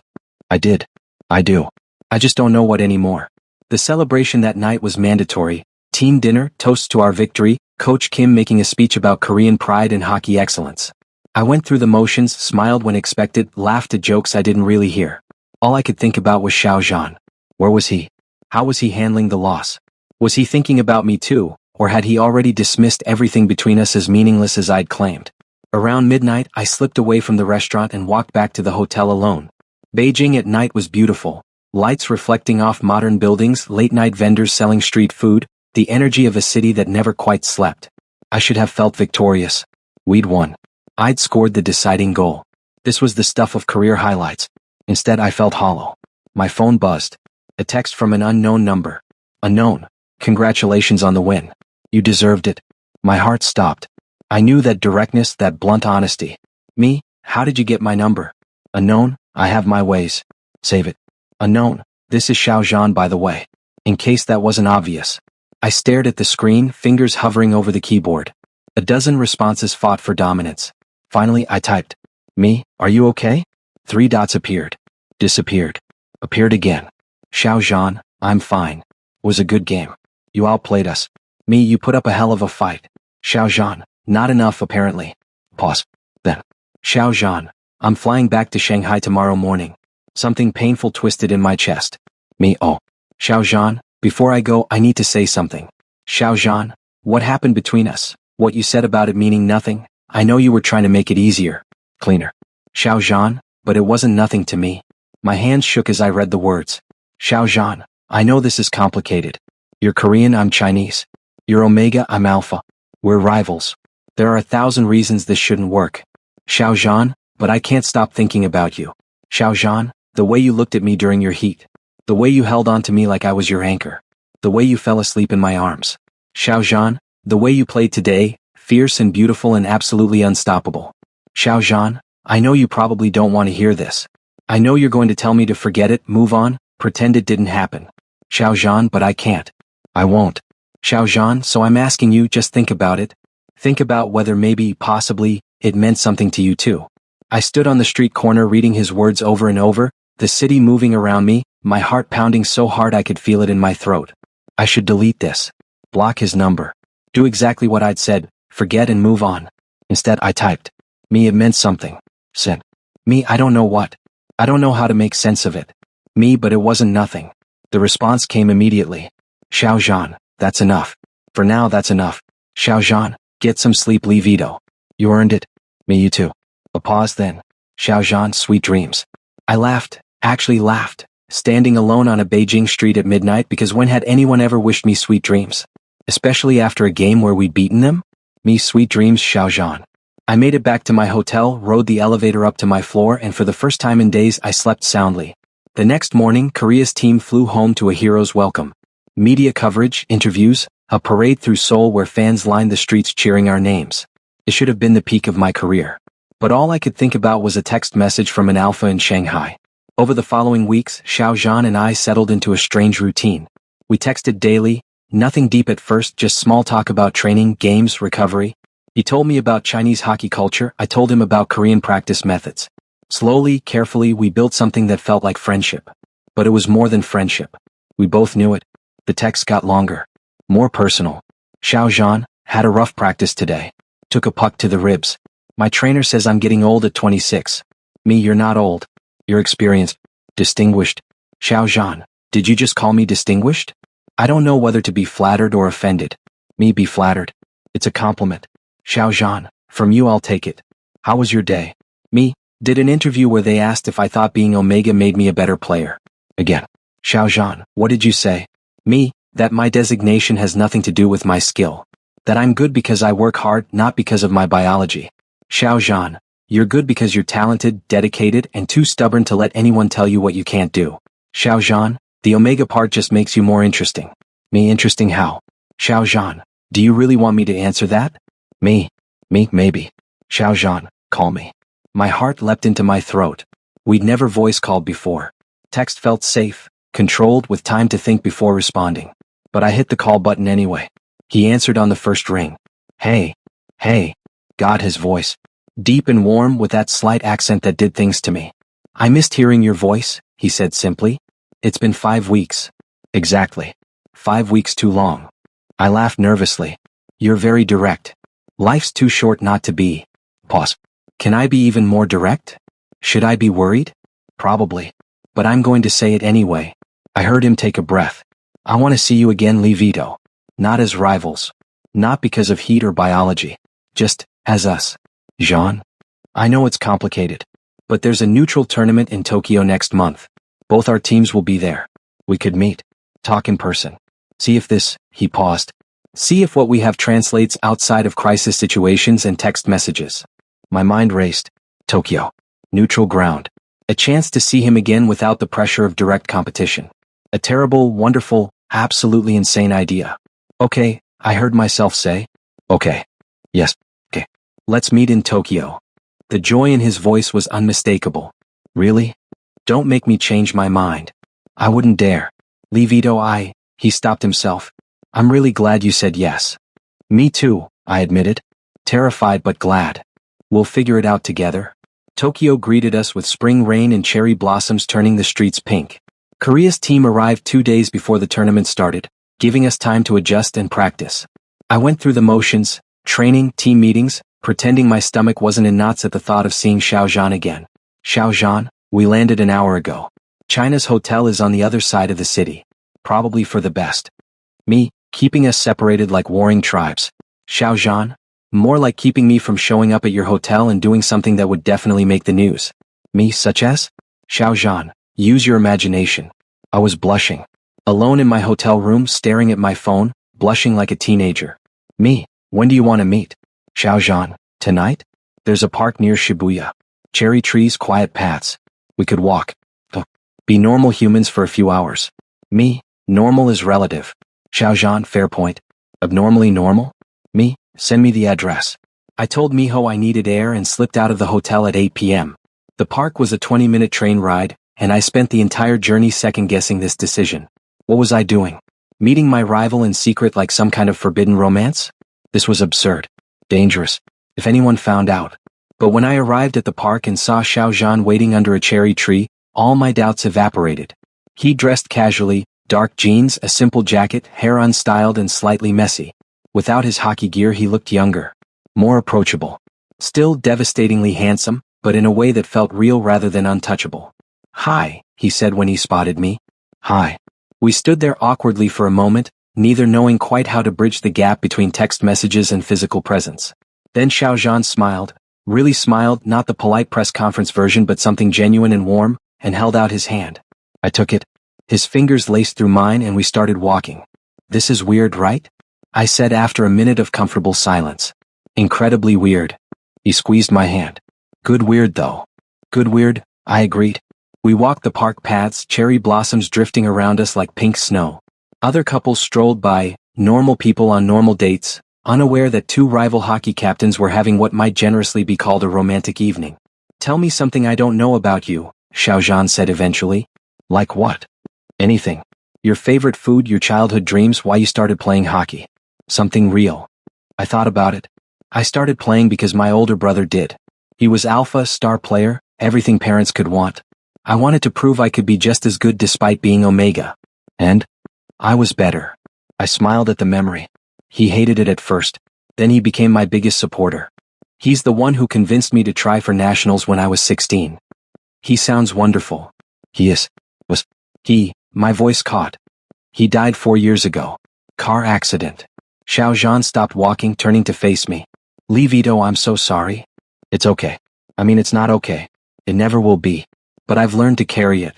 I did. I do. I just don't know what anymore. The celebration that night was mandatory. Team dinner, toasts to our victory, Coach Kim making a speech about Korean pride and hockey excellence. I went through the motions, smiled when expected, laughed at jokes I didn't really hear. All I could think about was Xiao Zhan. Where was he? How was he handling the loss? Was he thinking about me too, or had he already dismissed everything between us as meaningless as I'd claimed? Around midnight, I slipped away from the restaurant and walked back to the hotel alone. Beijing at night was beautiful. Lights reflecting off modern buildings, late-night vendors selling street food, the energy of a city that never quite slept. I should have felt victorious. We'd won. I'd scored the deciding goal. This was the stuff of career highlights. Instead, I felt hollow. My phone buzzed. A text from an unknown number. Unknown. Congratulations on the win. You deserved it. My heart stopped. I knew that directness, that blunt honesty. Me, how did you get my number? Unknown, I have my ways. Save it. Unknown, this is Xiao Zhan by the way. In case that wasn't obvious. I stared at the screen, fingers hovering over the keyboard. A dozen responses fought for dominance. Finally, I typed. Me, are you okay? 3 dots appeared. Disappeared. Appeared again. Xiao Zhan, I'm fine. Was a good game. You outplayed us. Me, you put up a hell of a fight. Xiao Zhan, not enough apparently. Pause. Then. Xiao Zhan, I'm flying back to Shanghai tomorrow morning. Something painful twisted in my chest. Me, oh. Xiao Zhan, before I go, I need to say something. Xiao Zhan, what happened between us? What you said about it meaning nothing? I know you were trying to make it easier. Cleaner. Xiao Zhan, but it wasn't nothing to me. My hands shook as I read the words. Xiao Zhan, I know this is complicated. You're Korean, I'm Chinese. You're Omega, I'm Alpha. We're rivals. There are 1,000 reasons this shouldn't work. Xiao Zhan, but I can't stop thinking about you. Xiao Zhan, the way you looked at me during your heat. The way you held on to me like I was your anchor. The way you fell asleep in my arms. Xiao Zhan, the way you played today, fierce and beautiful and absolutely unstoppable. Xiao Zhan, I know you probably don't want to hear this. I know you're going to tell me to forget it, move on, pretend it didn't happen. Xiao Zhan, but I can't. I won't. Xiao Zhan, so I'm asking you, just think about it. Think about whether maybe, possibly, it meant something to you too. I stood on the street corner reading his words over and over, the city moving around me, my heart pounding so hard I could feel it in my throat. I should delete this. Block his number. Do exactly what I'd said, forget and move on. Instead I typed. Me, it meant something. Sent. Me, I don't know what. I don't know how to make sense of it. Me, but it wasn't nothing. The response came immediately. Xiao Zhan, that's enough. For now that's enough. Xiao Zhan, get some sleep, Li Vito. You earned it. Me, you too. A pause then. Xiao Zhan, sweet dreams. I laughed, actually laughed, standing alone on a Beijing street at midnight because when had anyone ever wished me sweet dreams? Especially after a game where we'd beaten them? Me, sweet dreams, Xiao Zhan. I made it back to my hotel, rode the elevator up to my floor, and for the first time in days I slept soundly. The next morning, Korea's team flew home to a hero's welcome. Media coverage, interviews, a parade through Seoul where fans lined the streets cheering our names. It should have been the peak of my career. But all I could think about was a text message from an alpha in Shanghai. Over the following weeks, Xiao Zhan and I settled into a strange routine. We texted daily, nothing deep at first, just small talk about training, games, recovery. He told me about Chinese hockey culture, I told him about Korean practice methods. Slowly, carefully, we built something that felt like friendship. But it was more than friendship. We both knew it. The texts got longer. More personal. Xiao Zhan, had a rough practice today. Took a puck to the ribs. My trainer says I'm getting old at 26. Me, you're not old. You're experienced. Distinguished. Xiao Zhan, did you just call me distinguished? I don't know whether to be flattered or offended. Me, be flattered. It's a compliment. Xiao Zhan, from you I'll take it. How was your day? Me, did an interview where they asked if I thought being Omega made me a better player. Again. Xiao Zhan, what did you say? Me, that my designation has nothing to do with my skill. That I'm good because I work hard, not because of my biology. Xiao Zhan, you're good because you're talented, dedicated, and too stubborn to let anyone tell you what you can't do. Xiao Zhan, the Omega part just makes you more interesting. Me, interesting how? Xiao Zhan, do you really want me to answer that? Me, maybe. Xiao Zhan, call me. My heart leapt into my throat. We'd never voice called before. Text felt safe, controlled, with time to think before responding. But I hit the call button anyway. He answered on the first ring. Hey. God, his voice. Deep and warm with that slight accent that did things to me. I missed hearing your voice, he said simply. It's been 5 weeks. Exactly. 5 weeks too long. I laughed nervously. You're very direct. Life's too short not to be. Pause. Can I be even more direct? Should I be worried? Probably. But I'm going to say it anyway. I heard him take a breath. I want to see you again, Li Vito. Not as rivals. Not because of heat or biology. Just as us. Zhan? I know it's complicated. But there's a neutral tournament in Tokyo next month. Both our teams will be there. We could meet. Talk in person. See if this, he paused. See if what we have translates outside of crisis situations and text messages. My mind raced. Tokyo. Neutral ground. A chance to see him again without the pressure of direct competition. A terrible, wonderful, Absolutely insane idea. Okay, I heard myself say. Okay. Yes. Okay. Let's meet in Tokyo. The joy in his voice was unmistakable. Really? Don't make me change my mind. I wouldn't dare. Leave he stopped himself. I'm really glad you said yes. Me too, I admitted. Terrified but glad. We'll figure it out together. Tokyo greeted us with spring rain and cherry blossoms turning the streets pink. Korea's team arrived 2 days before the tournament started, giving us time to adjust and practice. I went through the motions, training, team meetings, pretending my stomach wasn't in knots at the thought of seeing Xiaozhan again. Xiaozhan, we landed an hour ago. China's hotel is on the other side of the city. Probably for the best. Me, keeping us separated like warring tribes. Xiaozhan, more like keeping me from showing up at your hotel and doing something that would definitely make the news. Me, such as? Xiaozhan, use your imagination. I was blushing. Alone in my hotel room, staring at my phone, blushing like a teenager. Me, when do you want to meet? Xiaozhan, tonight? There's a park near Shibuya. Cherry trees, quiet paths. We could walk. Be normal humans for a few hours. Me, normal is relative. Xiaozhan, fair point. Abnormally normal? Me, send me the address. I told Miho I needed air and slipped out of the hotel at 8 p.m. The park was a 20-minute train ride, and I spent the entire journey second-guessing this decision. What was I doing? Meeting my rival in secret like some kind of forbidden romance? This was absurd. Dangerous. If anyone found out. But when I arrived at the park and saw Xiaozhan waiting under a cherry tree, all my doubts evaporated. He dressed casually, dark jeans, a simple jacket, hair unstyled and slightly messy. Without his hockey gear he looked younger. More approachable. Still devastatingly handsome, but in a way that felt real rather than untouchable. Hi, he said when he spotted me. Hi. We stood there awkwardly for a moment, neither knowing quite how to bridge the gap between text messages and physical presence. Then Xiaozhan smiled, really smiled, not the polite press conference version but something genuine and warm, and held out his hand. I took it. His fingers laced through mine and we started walking. This is weird, right? I said after a minute of comfortable silence. Incredibly weird. He squeezed my hand. Good weird though. Good weird, I agreed. We walked the park paths, cherry blossoms drifting around us like pink snow. Other couples strolled by, normal people on normal dates, unaware that two rival hockey captains were having what might generously be called a romantic evening. Tell me something I don't know about you, Xiaozhan said eventually. Like what? Anything. Your favorite food, your childhood dreams, why you started playing hockey. Something real. I thought about it. I started playing because my older brother did. He was alpha, star player, everything parents could want. I wanted to prove I could be just as good despite being omega. And? I was better. I smiled at the memory. He hated it at first. Then he became my biggest supporter. He's the one who convinced me to try for nationals when I was 16. He sounds wonderful. He is. My voice caught. He died 4 years ago. Car accident. Xiaozhan stopped walking, turning to face me. Leave, I'm so sorry. It's okay. I mean, it's not okay. It never will be. But I've learned to carry it.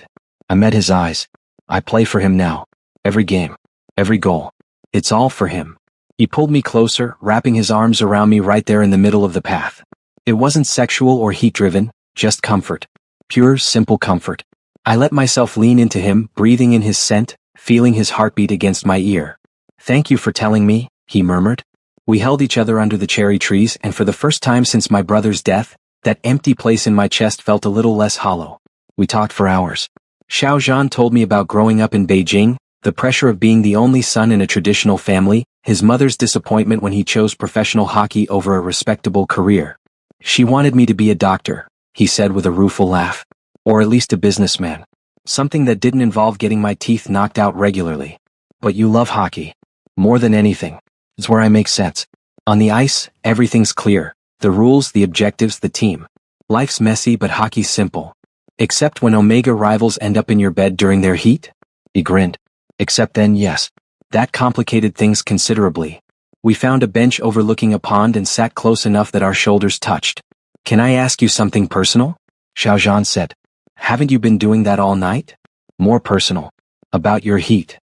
I met his eyes. I play for him now. Every game. Every goal. It's all for him. He pulled me closer, wrapping his arms around me right there in the middle of the path. It wasn't sexual or heat-driven, just comfort. Pure, simple comfort. I let myself lean into him, breathing in his scent, feeling his heartbeat against my ear. Thank you for telling me, he murmured. We held each other under the cherry trees, and for the first time since my brother's death, that empty place in my chest felt a little less hollow. We talked for hours. Xiaozhan told me about growing up in Beijing, the pressure of being the only son in a traditional family, his mother's disappointment when he chose professional hockey over a respectable career. She wanted me to be a doctor, he said with a rueful laugh. Or at least a businessman. Something that didn't involve getting my teeth knocked out regularly. But you love hockey. More than anything. It's where I make sense. On the ice, everything's clear. The rules, the objectives, the team. Life's messy but hockey's simple. Except when Omega rivals end up in your bed during their heat? He grinned. Except then, yes. That complicated things considerably. We found a bench overlooking a pond and sat close enough that our shoulders touched. Can I ask you something personal? Xiaozhan said. Haven't you been doing that all night? More personal. About your heat.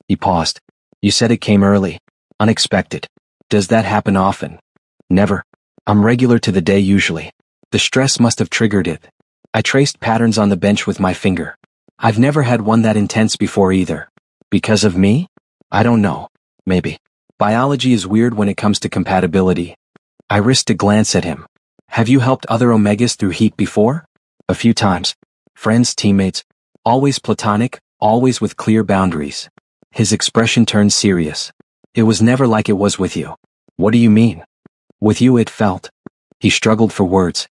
He paused. You said it came early. Unexpected. Does that happen often? Never. I'm regular to the day usually. The stress must have triggered it. I traced patterns on the bench with my finger. I've never had one that intense before either. Because of me? I don't know. Maybe. Biology is weird when it comes to compatibility. I risked a glance at him. Have you helped other Omegas through heat before? A few times. Friends, teammates. Always platonic, always with clear boundaries. His expression turned serious. It was never like it was with you. What do you mean? With you it felt. He struggled for words.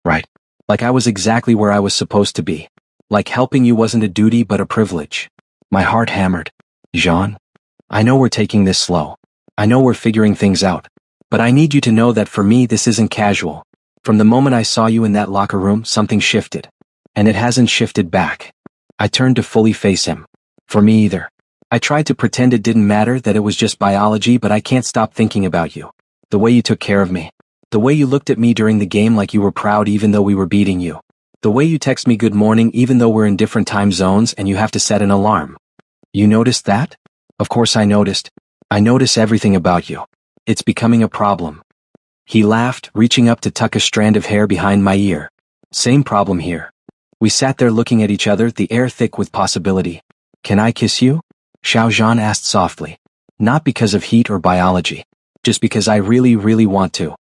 Right. Like I was exactly where I was supposed to be. Like helping you wasn't a duty but a privilege. My heart hammered. Jean? I know we're taking this slow. I know we're figuring things out. But I need you to know that for me this isn't casual. From the moment I saw you in that locker room, something shifted. And it hasn't shifted back. I turned to fully face him. For me either. I tried to pretend it didn't matter, that it was just biology, but I can't stop thinking about you. The way you took care of me. The way you looked at me during the game like you were proud even though we were beating you. The way you text me good morning even though we're in different time zones and you have to set an alarm. You noticed that? Of course I noticed. I notice everything about you. It's becoming a problem. He laughed, reaching up to tuck a strand of hair behind my ear. Same problem here. We sat there looking at each other, the air thick with possibility. Can I kiss you? Xiao Zhan asked softly. Not because of heat or biology. Just because I really, really want to.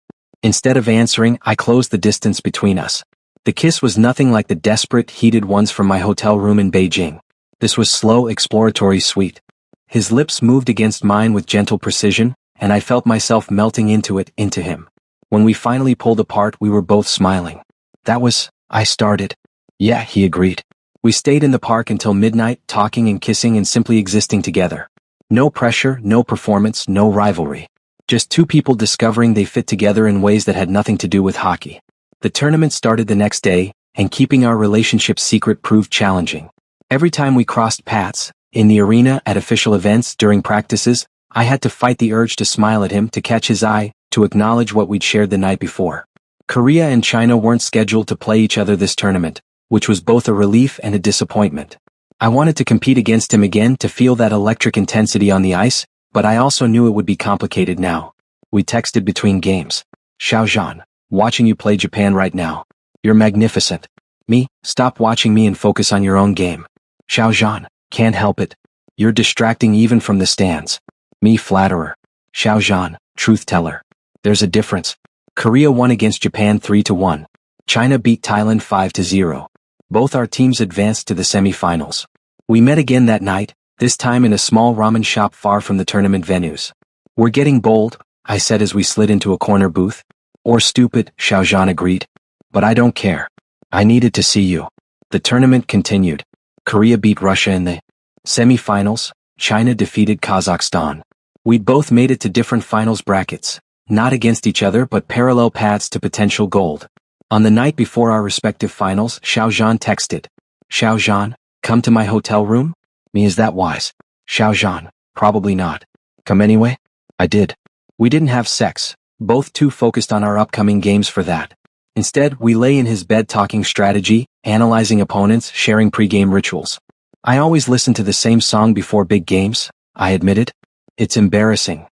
Instead of answering, I closed the distance between us. The kiss was nothing like the desperate, heated ones from my hotel room in Beijing. This was slow, exploratory, sweet. His lips moved against mine with gentle precision, and I felt myself melting into him. When we finally pulled apart, we were both smiling. I started. Yeah, he agreed. We stayed in the park until midnight, talking and kissing and simply existing together. No pressure, no performance, no rivalry. Just two people discovering they fit together in ways that had nothing to do with hockey. The tournament started the next day, and keeping our relationship secret proved challenging. Every time we crossed paths, in the arena, at official events, during practices, I had to fight the urge to smile at him, to catch his eye, to acknowledge what we'd shared the night before. Korea and China weren't scheduled to play each other this tournament, which was both a relief and a disappointment. I wanted to compete against him again, to feel that electric intensity on the ice, but I also knew it would be complicated now. We texted between games. Xiao Zhan, watching you play Japan right now. You're magnificent. Me, stop watching me and focus on your own game. Xiao Zhan, can't help it. You're distracting even from the stands. Me, flatterer. Xiao Zhan, truth teller. There's a difference. Korea won against Japan 3-1. China beat Thailand 5-0. Both our teams advanced to the semi-finals. We met again that night, this time in a small ramen shop far from the tournament venues. We're getting bold, I said as we slid into a corner booth. Or stupid, Xiao Zhan agreed. But I don't care. I needed to see you. The tournament continued. Korea beat Russia in the semi-finals. China defeated Kazakhstan. We'd both made it to different finals brackets. Not against each other but parallel paths to potential gold. On the night before our respective finals, Xiao Zhan texted. Xiao Zhan, come to my hotel room? Me, is that wise? Xiao Zhan, probably not. Come anyway? I did. We didn't have sex, both too focused on our upcoming games for that. Instead, we lay in his bed talking strategy, analyzing opponents, sharing pre-game rituals. I always listen to the same song before big games, I admitted. It's embarrassing.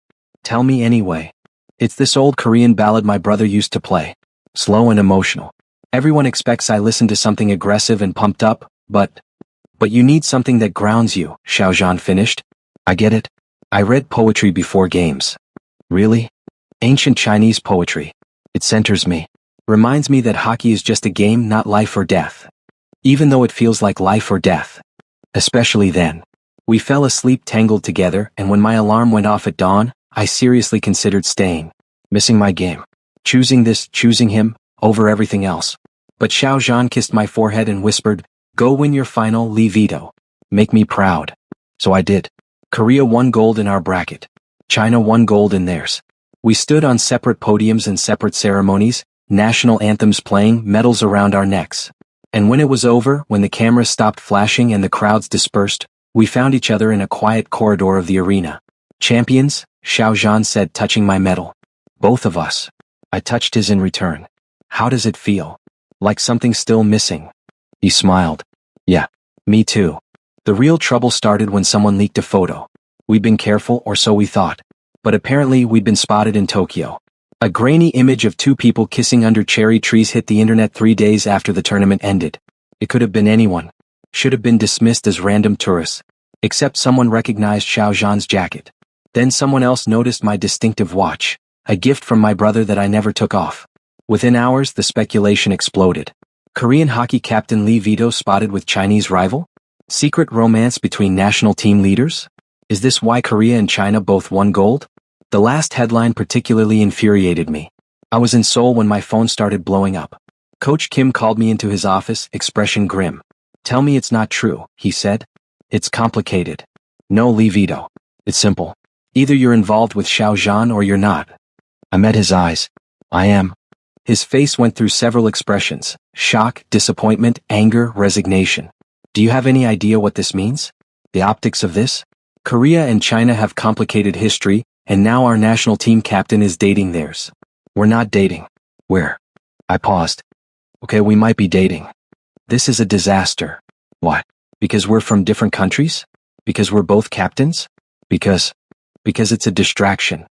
Tell me anyway. It's this old Korean ballad my brother used to play. Slow and emotional. Everyone expects I listen to something aggressive and pumped up, but you need something that grounds you, Xiao Zhan finished. I get it. I read poetry before games. Really? Ancient Chinese poetry. It centers me. Reminds me that hockey is just a game, not life or death. Even though it feels like life or death. Especially then. We fell asleep tangled together, and when my alarm went off at dawn, I seriously considered staying. Missing my game. Choosing him, over everything else. But Xiao Zhan kissed my forehead and whispered, go win your final, Li Vito. Make me proud. So I did. Korea won gold in our bracket. China won gold in theirs. We stood on separate podiums and separate ceremonies, national anthems playing, medals around our necks. And when it was over, when the cameras stopped flashing and the crowds dispersed, we found each other in a quiet corridor of the arena. Champions, Xiao Zhan said, touching my medal. Both of us. I touched his in return. How does it feel? Like something's still missing. He smiled. Yeah, me too. The real trouble started when someone leaked a photo. We'd been careful, or so we thought. But apparently we'd been spotted in Tokyo. A grainy image of two people kissing under cherry trees hit the internet 3 days after the tournament ended. It could have been anyone. Should have been dismissed as random tourists. Except someone recognized Xiao Zhan's jacket. Then someone else noticed my distinctive watch, a gift from my brother that I never took off. Within hours, the speculation exploded. Korean hockey captain Lee Vito spotted with Chinese rival? Secret romance between national team leaders? Is this why Korea and China both won gold? The last headline particularly infuriated me. I was in Seoul when my phone started blowing up. Coach Kim called me into his office, expression grim. "Tell me it's not true," he said. "It's complicated." "No, Lee Vito. It's simple. Either you're involved with Xiao Zhan or you're not." I met his eyes. "I am." His face went through several expressions: shock, disappointment, anger, resignation. "Do you have any idea what this means? The optics of this? Korea and China have complicated history, and now our national team captain is dating theirs. We're not dating. We're..." I paused. "Okay, we might be dating. This is a disaster." "What? Because we're from different countries? Because we're both captains? Because it's a distraction."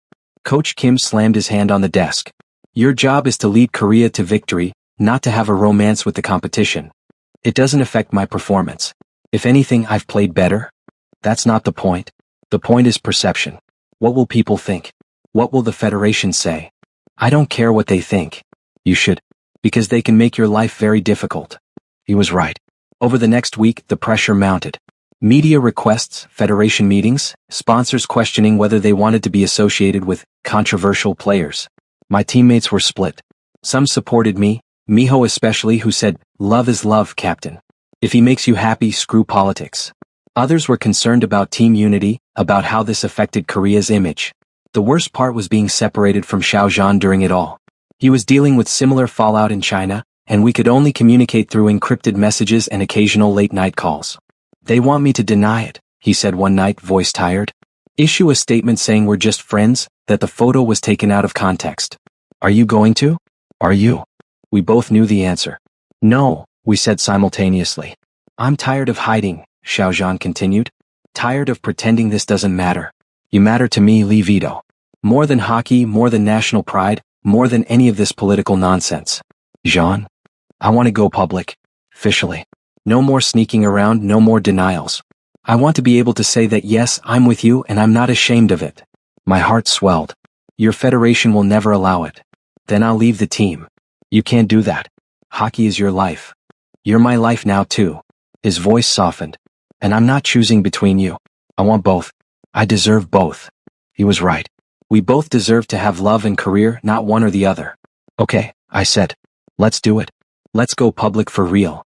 Coach Kim slammed his hand on the desk. "Your job is to lead Korea to victory, not to have a romance with the competition. It doesn't affect my performance. If anything, I've played better. That's not the point. The point is perception. What will people think? What will the Federation say? I don't care what they think. You should. Because they can make your life very difficult." He was right. Over the next week, the pressure mounted. Media requests, federation meetings, sponsors questioning whether they wanted to be associated with controversial players. My teammates were split. Some supported me, Miho especially, who said, "Love is love, Captain. If he makes you happy, screw politics." Others were concerned about team unity, about how this affected Korea's image. The worst part was being separated from Xiao Zhan during it all. He was dealing with similar fallout in China, and we could only communicate through encrypted messages and occasional late-night calls. "They want me to deny it," he said one night, voice tired. "Issue a statement saying we're just friends, that the photo was taken out of context." "Are you going to? Are you?" We both knew the answer. "No," we said simultaneously. "I'm tired of hiding," Xiao Zhan continued. "Tired of pretending this doesn't matter. You matter to me, Lee Vito. More than hockey, more than national pride, more than any of this political nonsense. Zhan, I want to go public. Officially. No more sneaking around, no more denials. I want to be able to say that yes, I'm with you and I'm not ashamed of it." My heart swelled. "Your federation will never allow it. Then I'll leave the team." "You can't do that. Hockey is your life. You're my life now too." His voice softened. "And I'm not choosing between you. I want both. I deserve both." He was right. We both deserve to have love and career, not one or the other. "Okay," I said. "Let's do it. Let's go public for real."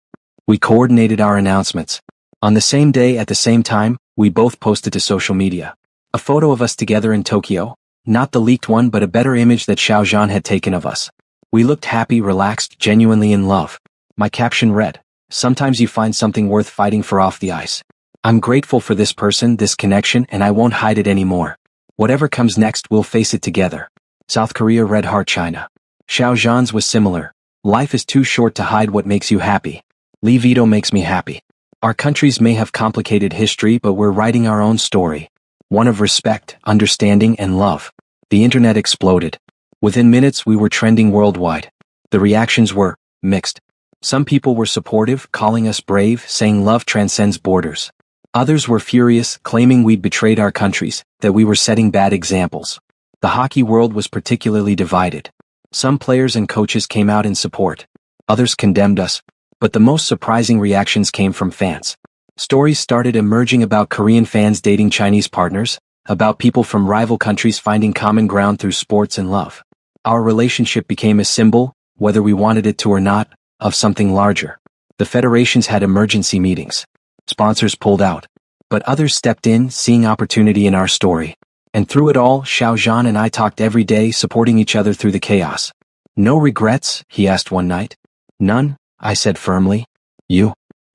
We coordinated our announcements. On the same day at the same time, we both posted to social media. A photo of us together in Tokyo, not the leaked one but a better image that Xiao Zhan had taken of us. We looked happy, relaxed, genuinely in love. My caption read, "Sometimes you find something worth fighting for off the ice. I'm grateful for this person, this connection, and I won't hide it anymore. Whatever comes next, we'll face it together." South Korea Red Heart China. Xiao Zhan's was similar. "Life is too short to hide what makes you happy. Lee Vito makes me happy. Our countries may have complicated history, but we're writing our own story. One of respect, understanding, and love." The internet exploded. Within minutes, we were trending worldwide. The reactions were mixed. Some people were supportive, calling us brave, saying love transcends borders. Others were furious, claiming we'd betrayed our countries, that we were setting bad examples. The hockey world was particularly divided. Some players and coaches came out in support. Others condemned us. But the most surprising reactions came from fans. Stories started emerging about Korean fans dating Chinese partners, about people from rival countries finding common ground through sports and love. Our relationship became a symbol, whether we wanted it to or not, of something larger. The federations had emergency meetings. Sponsors pulled out. But others stepped in, seeing opportunity in our story. And through it all, Xiao Zhan and I talked every day, supporting each other through the chaos. "No regrets?" he asked one night. "None," I said firmly. "You?"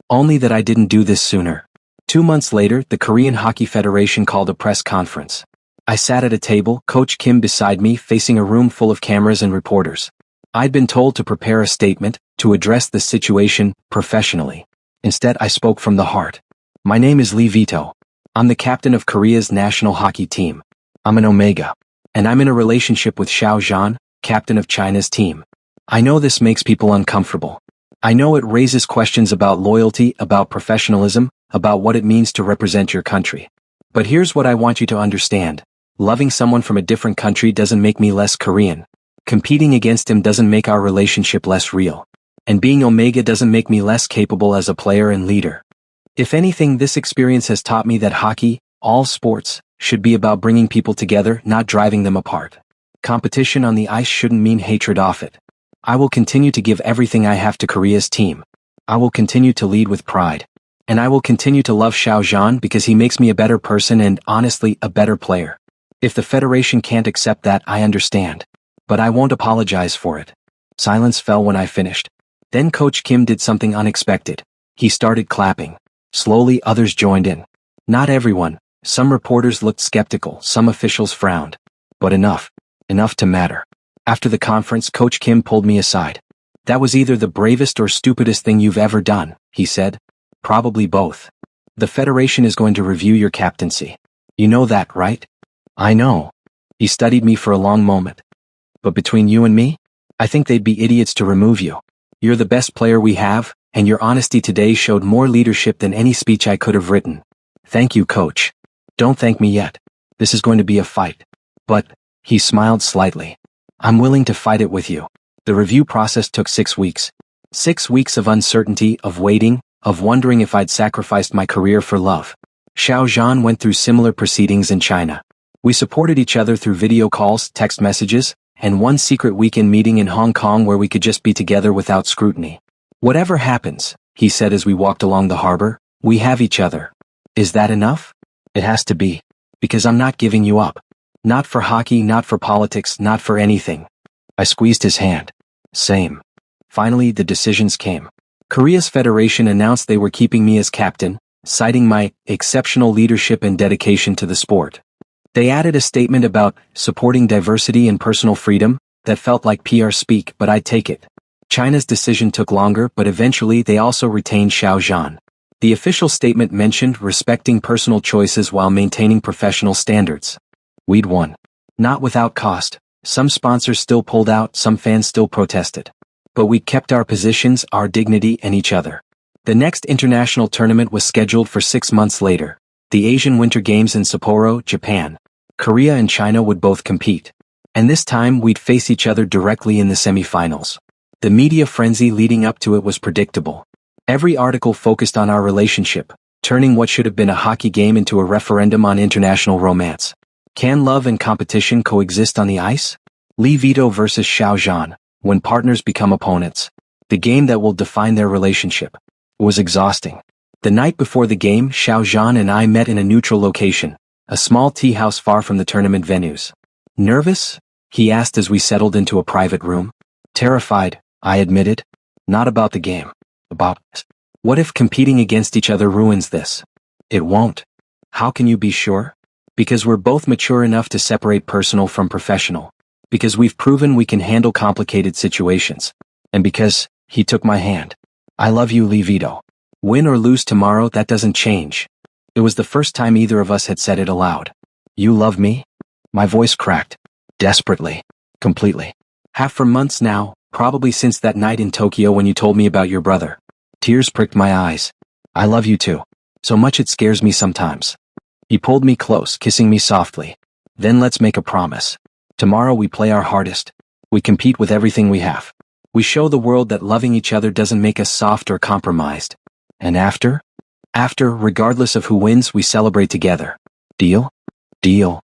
"Only that I didn't do this sooner." 2 months later, the Korean Hockey Federation called a press conference. I sat at a table, Coach Kim beside me, facing a room full of cameras and reporters. I'd been told to prepare a statement, to address the situation professionally. Instead, I spoke from the heart. "My name is Lee Vito. I'm the captain of Korea's national hockey team. I'm an Omega. And I'm in a relationship with Xiao Zhan, captain of China's team. I know this makes people uncomfortable. I know it raises questions about loyalty, about professionalism, about what it means to represent your country. But here's what I want you to understand. Loving someone from a different country doesn't make me less Korean. Competing against him doesn't make our relationship less real. And being Omega doesn't make me less capable as a player and leader. If anything, this experience has taught me that hockey, all sports, should be about bringing people together, not driving them apart. Competition on the ice shouldn't mean hatred off it. I will continue to give everything I have to Korea's team. I will continue to lead with pride. And I will continue to love Xiao Zhan because he makes me a better person and, honestly, a better player. If the Federation can't accept that, I understand. But I won't apologize for it. Silence fell when I finished. Then Coach Kim did something unexpected. He started clapping. Slowly, others joined in. Not everyone. Some reporters looked skeptical, some officials frowned. But enough. Enough to matter. After the conference, Coach Kim pulled me aside. That was either the bravest or stupidest thing you've ever done, he said. Probably both. The Federation is going to review your captaincy. You know that, right? I know. He studied me for a long moment. But between you and me, I think they'd be idiots to remove you. You're the best player we have, and your honesty today showed more leadership than any speech I could have written. Thank you, Coach. Don't thank me yet. This is going to be a fight. But, he smiled slightly. I'm willing to fight it with you. The review process took 6 weeks. 6 weeks of uncertainty, of waiting, of wondering if I'd sacrificed my career for love. Xiao Zhan went through similar proceedings in China. We supported each other through video calls, text messages, and one secret weekend meeting in Hong Kong where we could just be together without scrutiny. Whatever happens, he said as we walked along the harbor, we have each other. Is that enough? It has to be. Because I'm not giving you up. Not for hockey, not for politics, not for anything. I squeezed his hand. Same. Finally, the decisions came. Korea's federation announced they were keeping me as captain, citing my exceptional leadership and dedication to the sport. They added a statement about supporting diversity and personal freedom that felt like PR speak, but I'd take it. China's decision took longer, but eventually they also retained Xiao Zhan. The official statement mentioned respecting personal choices while maintaining professional standards. We'd won. Not without cost. Some sponsors still pulled out, some fans still protested. But we kept our positions, our dignity, and each other. The next international tournament was scheduled for 6 months later. The Asian Winter Games in Sapporo, Japan. Korea and China would both compete. And this time we'd face each other directly in the semifinals. The media frenzy leading up to it was predictable. Every article focused on our relationship, turning what should have been a hockey game into a referendum on international romance. Can love and competition coexist on the ice? Lee Vito versus Xiao Zhan, when partners become opponents. The game that will define their relationship. It was exhausting. The night before the game, Xiao Zhan and I met in a neutral location, a small tea house far from the tournament venues. Nervous? He asked as we settled into a private room. Terrified, I admitted. Not about the game. About, what if competing against each other ruins this? It won't. How can you be sure? Because we're both mature enough to separate personal from professional. Because we've proven we can handle complicated situations. And because, he took my hand. I love you, Lee Vito. Win or lose tomorrow, that doesn't change. It was the first time either of us had said it aloud. You love me? My voice cracked. Desperately. Completely. Have for months now, probably since that night in Tokyo when you told me about your brother. Tears pricked my eyes. I love you too. So much it scares me sometimes. He pulled me close, kissing me softly. Then let's make a promise. Tomorrow we play our hardest. We compete with everything we have. We show the world that loving each other doesn't make us soft or compromised. And after? After, regardless of who wins, we celebrate together. Deal? Deal.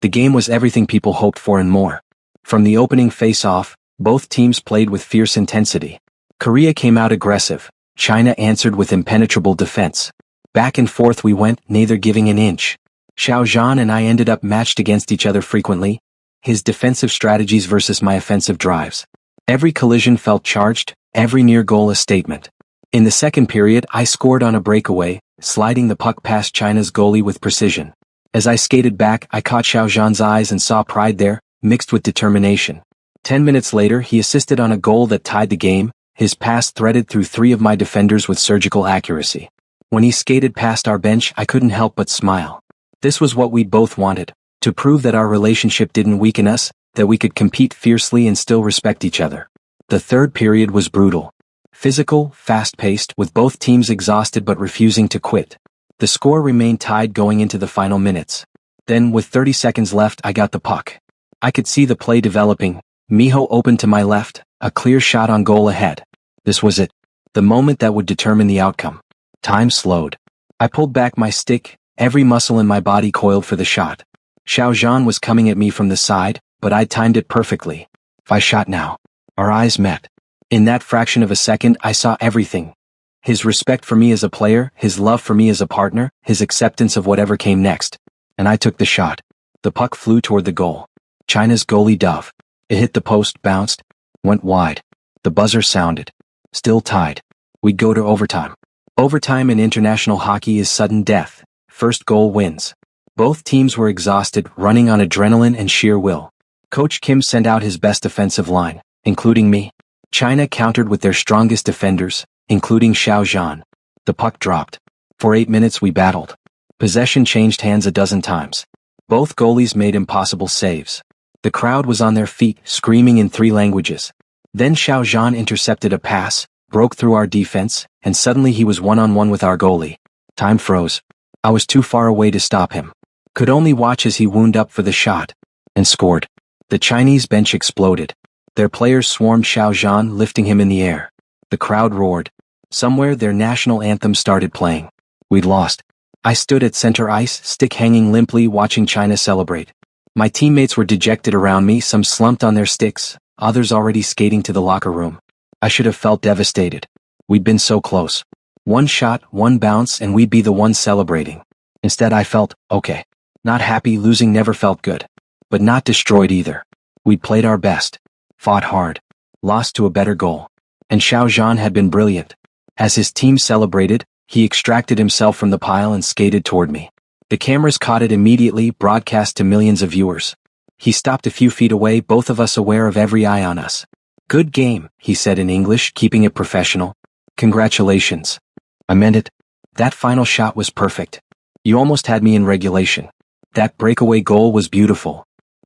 The game was everything people hoped for and more. From the opening face-off, both teams played with fierce intensity. Korea came out aggressive. China answered with impenetrable defense. Back and forth we went, neither giving an inch. Xiao Zhan and I ended up matched against each other frequently. His defensive strategies versus my offensive drives. Every collision felt charged, every near goal a statement. In the second period, I scored on a breakaway, sliding the puck past China's goalie with precision. As I skated back, I caught Xiao Zhan's eyes and saw pride there, mixed with determination. 10 minutes later, he assisted on a goal that tied the game, his pass threaded through 3 of my defenders with surgical accuracy. When he skated past our bench, I couldn't help but smile. This was what we'd both wanted, to prove that our relationship didn't weaken us, that we could compete fiercely and still respect each other. The third period was brutal. Physical, fast-paced, with both teams exhausted but refusing to quit. The score remained tied going into the final minutes. Then, with 30 seconds left, I got the puck. I could see the play developing. Miho opened to my left, a clear shot on goal ahead. This was it. The moment that would determine the outcome. Time slowed. I pulled back my stick, every muscle in my body coiled for the shot. Xiao Zhan was coming at me from the side, but I timed it perfectly. If I shot now. Our eyes met. In that fraction of a second, I saw everything. His respect for me as a player, his love for me as a partner, his acceptance of whatever came next. And I took the shot. The puck flew toward the goal. China's goalie dove. It hit the post, bounced, went wide. The buzzer sounded. Still tied. We'd go to overtime. Overtime in international hockey is sudden death. First goal wins. Both teams were exhausted, running on adrenaline and sheer will. Coach Kim sent out his best offensive line, including me. China countered with their strongest defenders, including Xiao Zhan. The puck dropped. For 8 minutes we battled. Possession changed hands a dozen times. Both goalies made impossible saves. The crowd was on their feet, screaming in 3 languages. Then Xiao Zhan intercepted a pass, broke through our defense, and suddenly he was one-on-one with our goalie. Time froze. I was too far away to stop him. Could only watch as he wound up for the shot. And scored. The Chinese bench exploded. Their players swarmed Xiao Zhan, lifting him in the air. The crowd roared. Somewhere their national anthem started playing. We'd lost. I stood at center ice, stick hanging limply, watching China celebrate. My teammates were dejected around me, some slumped on their sticks, others already skating to the locker room. I should have felt devastated. We'd been so close. One shot, one bounce, and we'd be the ones celebrating. Instead I felt, okay. Not happy, losing never felt good. But not destroyed either. We'd played our best. Fought hard. Lost to a better goal. And Xiao Zhan had been brilliant. As his team celebrated, he extracted himself from the pile and skated toward me. The cameras caught it immediately, broadcast to millions of viewers. He stopped a few feet away, both of us aware of every eye on us. Good game, he said in English, keeping it professional. Congratulations. I meant it. That final shot was perfect. You almost had me in regulation. That breakaway goal was beautiful.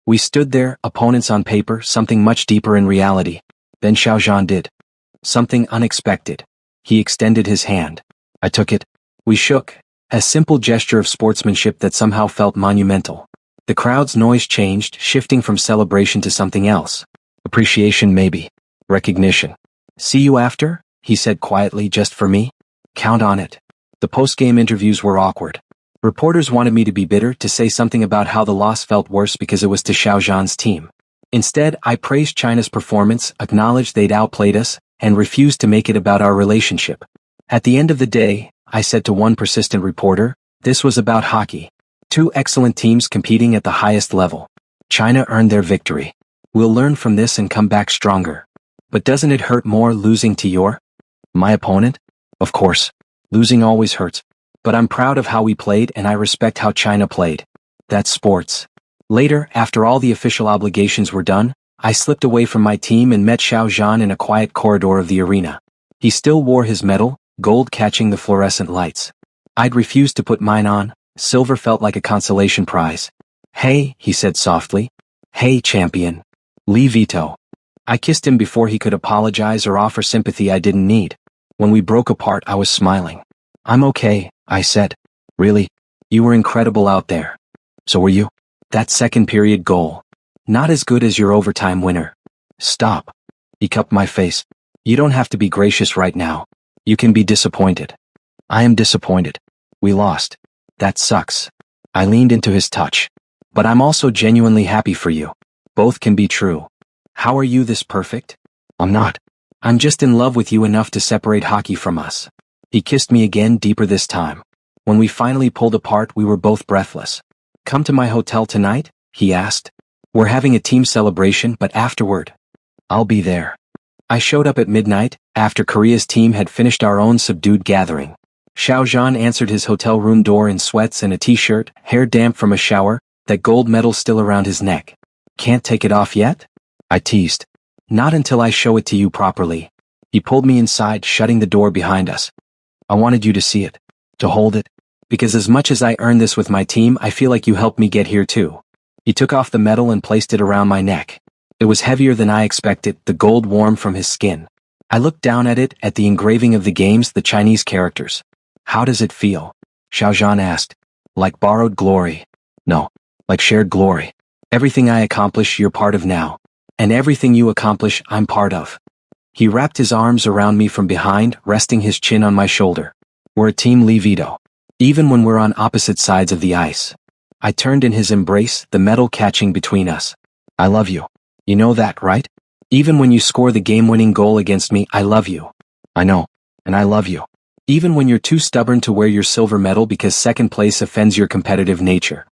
We stood there, opponents on paper, something much deeper in reality. Then Xiao Zhan did. Something unexpected. He extended his hand. I took it. We shook. A simple gesture of sportsmanship that somehow felt monumental. The crowd's noise changed, shifting from celebration to something else. Appreciation maybe. Recognition. See you after? He said quietly, just for me. Count on it. The post-game interviews were awkward. Reporters wanted me to be bitter, to say something about how the loss felt worse because it was to Xiao Zhan's team. Instead, I praised China's performance, acknowledged they'd outplayed us, and refused to make it about our relationship. At the end of the day, I said to one persistent reporter, this was about hockey. 2 excellent teams competing at the highest level. China earned their victory. We'll learn from this and come back stronger. But doesn't it hurt more losing to my opponent? Of course. Losing always hurts. But I'm proud of how we played and I respect how China played. That's sports. Later, after all the official obligations were done, I slipped away from my team and met Xiao Zhan in a quiet corridor of the arena. He still wore his medal, gold catching the fluorescent lights. I'd refused to put mine on, silver felt like a consolation prize. Hey, he said softly. Hey, champion. Li Vito. I kissed him before he could apologize or offer sympathy I didn't need. When we broke apart, I was smiling. I'm okay, I said. Really? You were incredible out there. So were you. That second period goal. Not as good as your overtime winner. Stop. He cupped my face. You don't have to be gracious right now. You can be disappointed. I am disappointed. We lost. That sucks. I leaned into his touch. But I'm also genuinely happy for you. Both can be true. How are you this perfect? I'm not. I'm just in love with you enough to separate hockey from us. He kissed me again, deeper this time. When we finally pulled apart, we were both breathless. Come to my hotel tonight? He asked. We're having a team celebration, but afterward. I'll be there. I showed up at midnight, after Korea's team had finished our own subdued gathering. Xiao Zhan answered his hotel room door in sweats and a t-shirt, hair damp from a shower, that gold medal still around his neck. Can't take it off yet? I teased. Not until I show it to you properly. He pulled me inside, shutting the door behind us. I wanted you to see it, to hold it, because as much as I earned this with my team, I feel like you helped me get here too. He took off the medal and placed it around my neck. It was heavier than I expected, the gold warm from his skin. I looked down at it, at the engraving of the games, the Chinese characters. How does it feel? Xiaozhan asked. Like borrowed glory. No. Like shared glory. Everything I accomplish, you're part of now. And everything you accomplish, I'm part of. He wrapped his arms around me from behind, resting his chin on my shoulder. We're a team, Li Vito. Even when we're on opposite sides of the ice. I turned in his embrace, the metal catching between us. I love you. You know that, right? Even when you score the game-winning goal against me, I love you. I know. And I love you. Even when you're too stubborn to wear your silver medal because second place offends your competitive nature.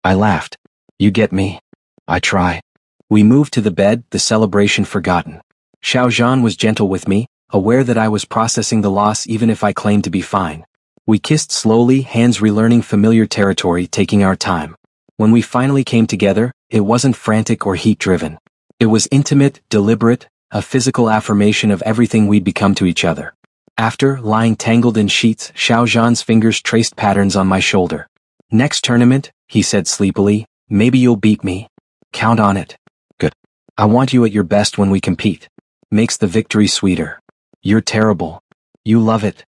I laughed. You get me? I try. We moved to the bed, the celebration forgotten. Xiaozhan was gentle with me, aware that I was processing the loss even if I claimed to be fine. We kissed slowly, hands relearning familiar territory, taking our time. When we finally came together, it wasn't frantic or heat-driven. It was intimate, deliberate, a physical affirmation of everything we'd become to each other. After, lying tangled in sheets, Xiaozhan's fingers traced patterns on my shoulder. Next tournament, he said sleepily, maybe you'll beat me. Count on it. Good. I want you at your best when we compete. Makes the victory sweeter. You're terrible. You love it.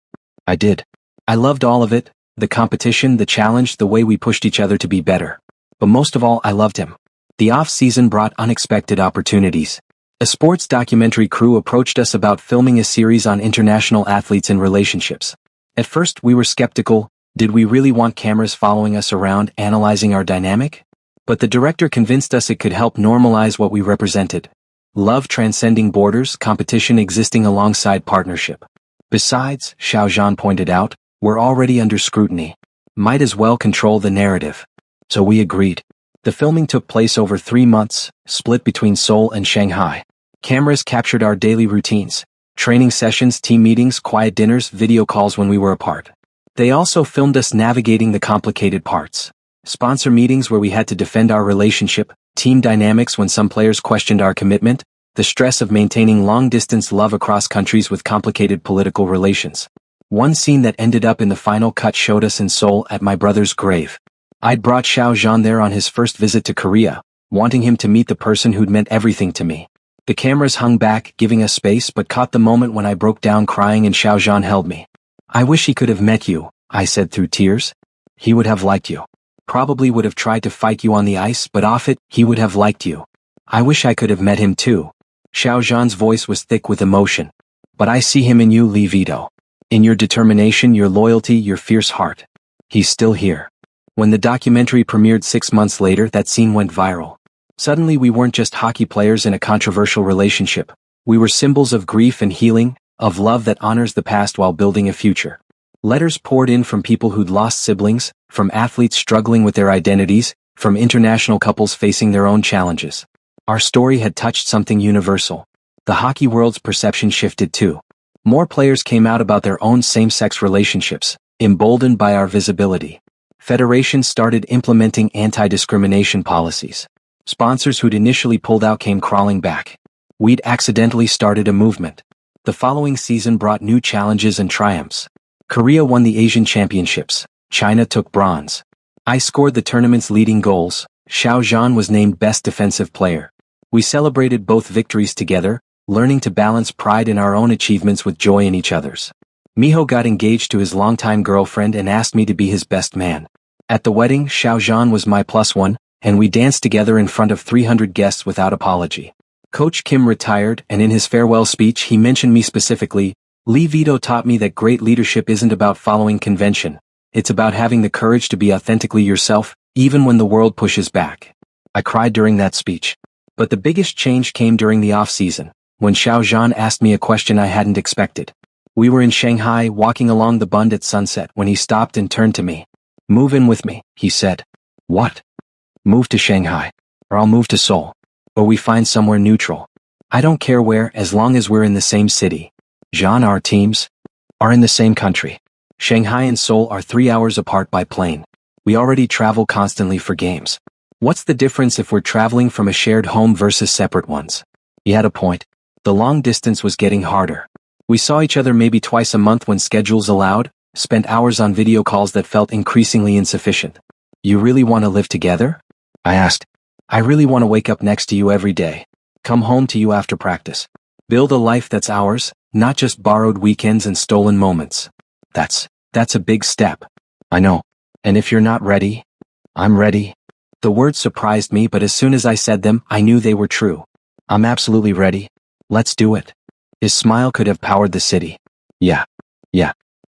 I did. I loved all of it, the competition, the challenge, the way we pushed each other to be better. But most of all, I loved him. The off-season brought unexpected opportunities. A sports documentary crew approached us about filming a series on international athletes and relationships. At first, we were skeptical. Did we really want cameras following us around, analyzing our dynamic? But the director convinced us it could help normalize what we represented. Love transcending borders, competition existing alongside partnership. Besides, Xiaozhan pointed out, we're already under scrutiny. Might as well control the narrative. So we agreed. The filming took place over 3 months, split between Seoul and Shanghai. Cameras captured our daily routines. Training sessions, team meetings, quiet dinners, video calls when we were apart. They also filmed us navigating the complicated parts. Sponsor meetings where we had to defend our relationship, team dynamics when some players questioned our commitment, the stress of maintaining long-distance love across countries with complicated political relations. One scene that ended up in the final cut showed us in Seoul at my brother's grave. I'd brought Xiaozhan there on his first visit to Korea, wanting him to meet the person who'd meant everything to me. The cameras hung back, giving us space, but caught the moment when I broke down crying and Xiaozhan held me. I wish he could have met you, I said through tears. He would have liked you. Probably would have tried to fight you on the ice, but off it, he would have liked you. I wish I could have met him too. Xiaozhan's voice was thick with emotion. But I see him in you, Li Vito. In your determination, your loyalty, your fierce heart. He's still here. When the documentary premiered 6 months later, that scene went viral. Suddenly we weren't just hockey players in a controversial relationship. We were symbols of grief and healing, of love that honors the past while building a future. Letters poured in from people who'd lost siblings, from athletes struggling with their identities, from international couples facing their own challenges. Our story had touched something universal. The hockey world's perception shifted too. More players came out about their own same-sex relationships, emboldened by our visibility. Federations started implementing anti-discrimination policies. Sponsors who'd initially pulled out came crawling back. We'd accidentally started a movement. The following season brought new challenges and triumphs. Korea won the Asian Championships. China took bronze. I scored the tournament's leading goals. Xiaozhan was named Best Defensive Player. We celebrated both victories together, learning to balance pride in our own achievements with joy in each other's. Miho got engaged to his longtime girlfriend and asked me to be his best man. At the wedding, Xiaozhan was my +1, and we danced together in front of 300 guests without apology. Coach Kim retired, and in his farewell speech he mentioned me specifically. Li Vito taught me that great leadership isn't about following convention. It's about having the courage to be authentically yourself, even when the world pushes back. I cried during that speech. But the biggest change came during the off-season, when Xiaozhan asked me a question I hadn't expected. We were in Shanghai, walking along the Bund at sunset, when he stopped and turned to me. Move in with me, he said. What? Move to Shanghai. Or I'll move to Seoul. Or we find somewhere neutral. I don't care where, as long as we're in the same city. Jean, our teams are in the same country. Shanghai and Seoul are 3 hours apart by plane. We already travel constantly for games. What's the difference if we're traveling from a shared home versus separate ones? He had a point. The long distance was getting harder. We saw each other maybe twice a month when schedules allowed, spent hours on video calls that felt increasingly insufficient. You really want to live together? I asked. I really want to wake up next to you every day. Come home to you after practice. Build a life that's ours, Not just borrowed weekends and stolen moments. That's a big step. I know. And if you're not ready, I'm ready. The words surprised me, but as soon as I said them, I knew they were true. I'm absolutely ready. Let's do it. His smile could have powered the city. Yeah.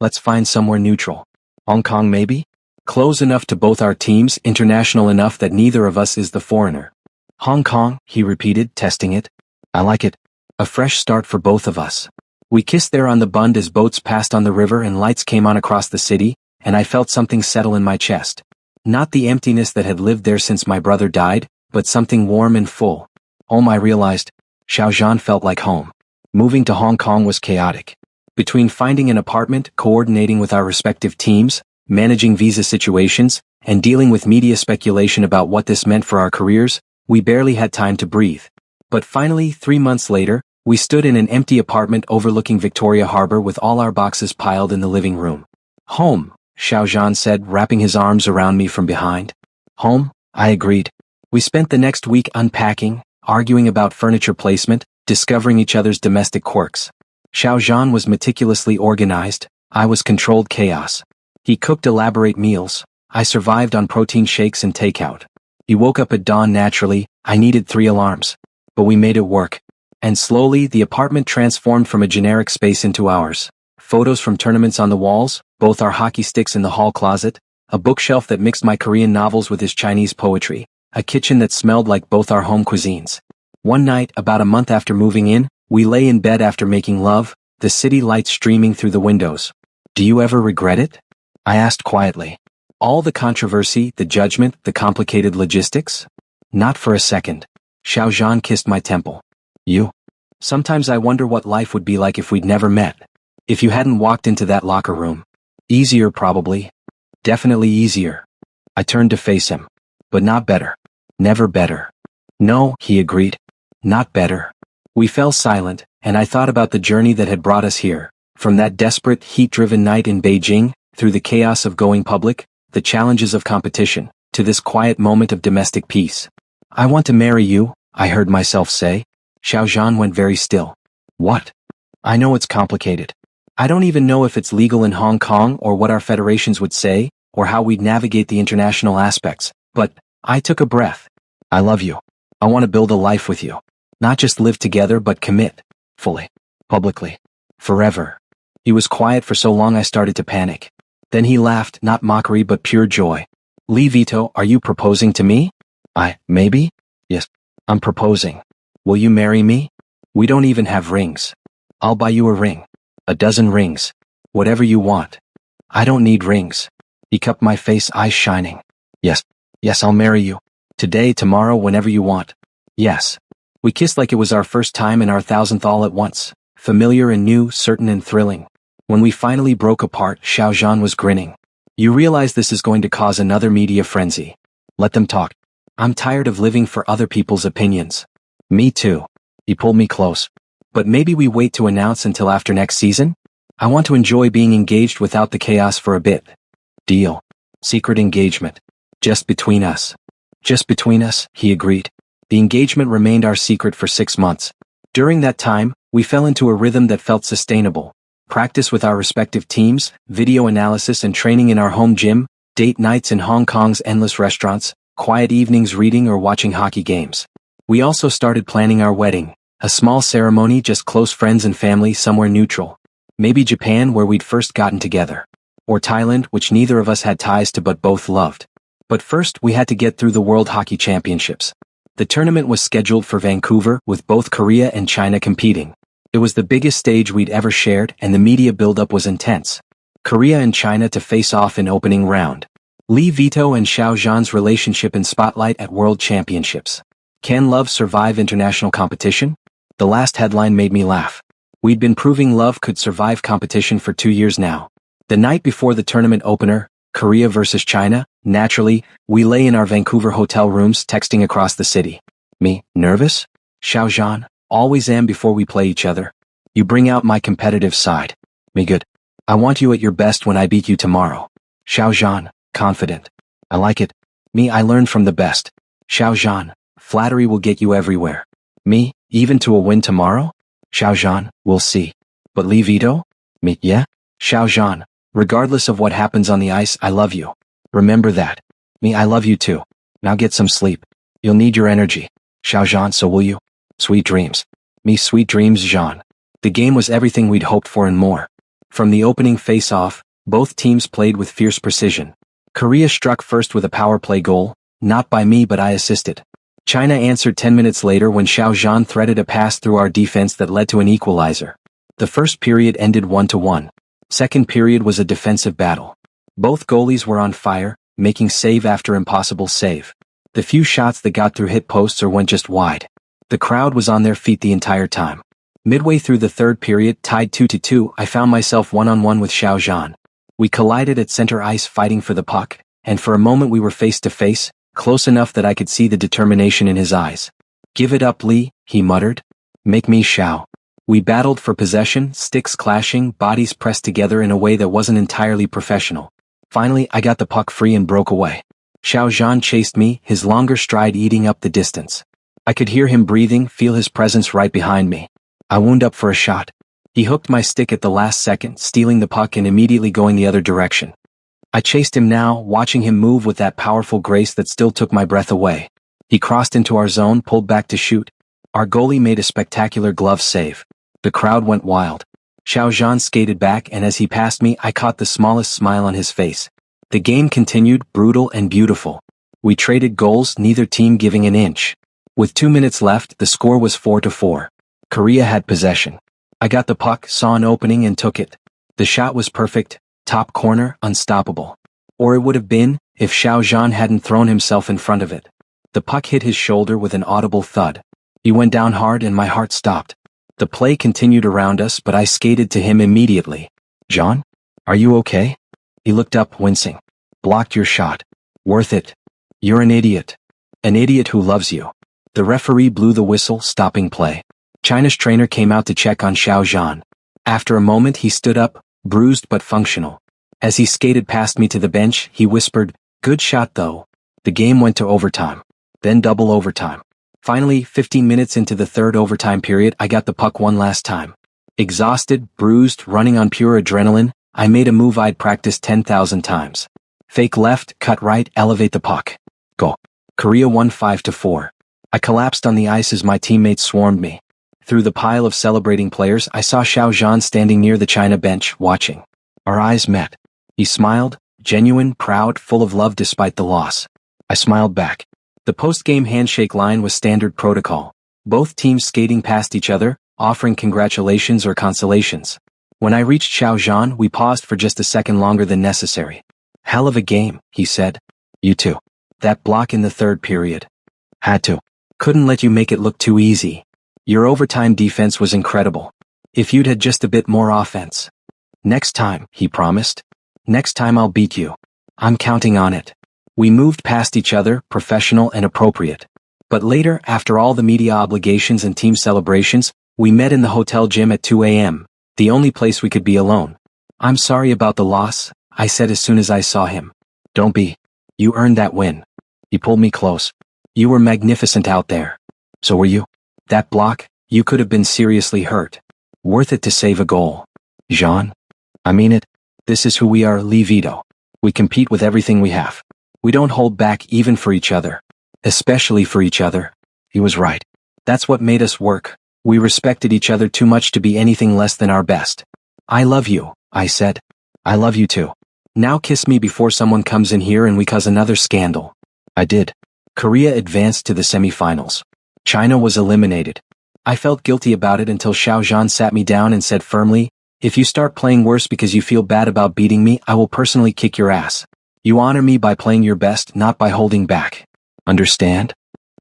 Let's find somewhere neutral. Hong Kong maybe? Close enough to both our teams, international enough that neither of us is the foreigner. Hong Kong, he repeated, testing it. I like it. A fresh start for both of us. We kissed there on the Bund as boats passed on the river and lights came on across the city, and I felt something settle in my chest. Not the emptiness that had lived there since my brother died, but something warm and full. Home, I realized. Xiaozhan felt like home. Moving to Hong Kong was chaotic. Between finding an apartment, coordinating with our respective teams, managing visa situations, and dealing with media speculation about what this meant for our careers, we barely had time to breathe. But finally, 3 months later, we stood in an empty apartment overlooking Victoria Harbour with all our boxes piled in the living room. Home, Xiaozhan said, wrapping his arms around me from behind. Home, I agreed. We spent the next week unpacking, arguing about furniture placement, discovering each other's domestic quirks. Xiaozhan was meticulously organized, I was controlled chaos. He cooked elaborate meals, I survived on protein shakes and takeout. He woke up at dawn naturally, I needed 3 alarms. But we made it work. And slowly, the apartment transformed from a generic space into ours. Photos from tournaments on the walls, both our hockey sticks in the hall closet, a bookshelf that mixed my Korean novels with his Chinese poetry, a kitchen that smelled like both our home cuisines. One night, about a month after moving in, we lay in bed after making love, the city lights streaming through the windows. Do you ever regret it? I asked quietly. All the controversy, the judgment, the complicated logistics? Not for a second. Xiaozhan kissed my temple. You? Sometimes I wonder what life would be like if we'd never met. If you hadn't walked into that locker room. Easier probably. Definitely easier. I turned to face him. But not better. Never better. No, he agreed. Not better. We fell silent, and I thought about the journey that had brought us here. From that desperate, heat-driven night in Beijing, through the chaos of going public, the challenges of competition, to this quiet moment of domestic peace. I want to marry you, I heard myself say. Xiaozhan went very still. What? I know it's complicated. I don't even know if it's legal in Hong Kong or what our federations would say, or how we'd navigate the international aspects, but I took a breath. I love you. I want to build a life with you. Not just live together but commit. Fully. Publicly. Forever. He was quiet for so long I started to panic. Then he laughed, not mockery but pure joy. Lee Vito, are you proposing to me? Maybe? Yes. I'm proposing. Will you marry me? We don't even have rings. I'll buy you a ring. 12 rings. Whatever you want. I don't need rings. He cupped my face, eyes shining. Yes, I'll marry you. Today, tomorrow, whenever you want. Yes. We kissed like it was our first time and our 1000th all at once. Familiar and new, certain and thrilling. When we finally broke apart, Xiaozhan was grinning. You realize this is going to cause another media frenzy. Let them talk. I'm tired of living for other people's opinions. Me too. He pulled me close. But maybe we wait to announce until after next season? I want to enjoy being engaged without the chaos for a bit. Deal. Secret engagement. Just between us. Just between us, he agreed. The engagement remained our secret for 6 months. During that time, we fell into a rhythm that felt sustainable. Practice with our respective teams, video analysis and training in our home gym, date nights in Hong Kong's endless restaurants, quiet evenings reading or watching hockey games. We also started planning our wedding, a small ceremony, just close friends and family somewhere neutral. Maybe Japan, where we'd first gotten together. Or Thailand, which neither of us had ties to but both loved. But first, we had to get through the World Hockey Championships. The tournament was scheduled for Vancouver, with both Korea and China competing. It was the biggest stage we'd ever shared, and the media buildup was intense. Korea and China to face off in opening round. Lee Vito and Xiaozhan's relationship in spotlight at World Championships. Can love survive international competition? The last headline made me laugh. We'd been proving love could survive competition for 2 years now. The night before the tournament opener, Korea versus China, naturally, we lay in our Vancouver hotel rooms texting across the city. Me, nervous? Xiaozhan, always am before we play each other. You bring out my competitive side. Me good. I want you at your best when I beat you tomorrow. Xiaozhan, confident. I like it. Me, I learn from the best. Xiaozhan, flattery will get you everywhere. Me, even to a win tomorrow? Xiaozhan, we'll see. But Lee Vito? Me, yeah? Xiao Zhan, regardless of what happens on the ice, I love you. Remember that. Me, I love you too. Now get some sleep. You'll need your energy. Xiao Zhan, so will you? Sweet dreams. Me, sweet dreams, Zhan. The game was everything we'd hoped for and more. From the opening face-off, both teams played with fierce precision. Korea struck first with a power play goal, not by me but I assisted. China answered 10 minutes later when Xiao Zhan threaded a pass through our defense that led to an equalizer. The first period ended 1-1. Second period was a defensive battle. Both goalies were on fire, making save after impossible save. The few shots that got through hit posts or went just wide. The crowd was on their feet the entire time. Midway through the third period, tied 2-2, I found myself one-on-one with Xiao Zhan. We collided at center ice fighting for the puck, and for a moment we were face to face, close enough that I could see the determination in his eyes. Give it up, Lee, he muttered. Make me Xiao. We battled for possession, sticks clashing, bodies pressed together in a way that wasn't entirely professional. Finally, I got the puck free and broke away. Xiao Zhan chased me, his longer stride eating up the distance. I could hear him breathing, feel his presence right behind me. I wound up for a shot. He hooked my stick at the last second, stealing the puck and immediately going the other direction. I chased him now, watching him move with that powerful grace that still took my breath away. He crossed into our zone, pulled back to shoot. Our goalie made a spectacular glove save. The crowd went wild. Xiao Zhan skated back, and as he passed me, I caught the smallest smile on his face. The game continued, brutal and beautiful. We traded goals, neither team giving an inch. With 2 minutes left, the score was 4-4. Korea had possession. I got the puck, saw an opening and took it. The shot was perfect, top corner, unstoppable. Or it would have been, if Xiao Zhan hadn't thrown himself in front of it. The puck hit his shoulder with an audible thud. He went down hard and my heart stopped. The play continued around us, but I skated to him immediately. John? Are you okay? He looked up, wincing. Blocked your shot. Worth it. You're an idiot. An idiot who loves you. The referee blew the whistle, stopping play. China's trainer came out to check on Xiao Zhan. After a moment he stood up, bruised but functional. As he skated past me to the bench, he whispered, "Good shot though." The game went to overtime. Then double overtime. Finally, 15 minutes into the third overtime period, I got the puck one last time. Exhausted, bruised, running on pure adrenaline, I made a move I'd practiced 10,000 times. Fake left, cut right, elevate the puck. Go. Korea won 5-4. I collapsed on the ice as my teammates swarmed me. Through the pile of celebrating players, I saw Xiao Zhan standing near the China bench, watching. Our eyes met. He smiled, genuine, proud, full of love despite the loss. I smiled back. The post-game handshake line was standard protocol. Both teams skating past each other, offering congratulations or consolations. When I reached Xiao Zhan, we paused for just a second longer than necessary. Hell of a game, he said. You too. That block in the third period. Had to. Couldn't let you make it look too easy. Your overtime defense was incredible. If you'd had just a bit more offense. Next time, he promised. Next time I'll beat you. I'm counting on it. We moved past each other, professional and appropriate. But later, after all the media obligations and team celebrations, we met in the hotel gym at 2 a.m., the only place we could be alone. I'm sorry about the loss, I said as soon as I saw him. Don't be. You earned that win. He pulled me close. You were magnificent out there. So were you. That block, you could have been seriously hurt. Worth it to save a goal. Jean? I mean it. This is who we are, Lee Vito. We compete with everything we have. We don't hold back even for each other. Especially for each other. He was right. That's what made us work. We respected each other too much to be anything less than our best. I love you, I said. I love you too. Now kiss me before someone comes in here and we cause another scandal. I did. Korea advanced to the semifinals. China was eliminated. I felt guilty about it until Xiao Zhan sat me down and said firmly, "If you start playing worse because you feel bad about beating me, I will personally kick your ass. You honor me by playing your best, not by holding back. Understand?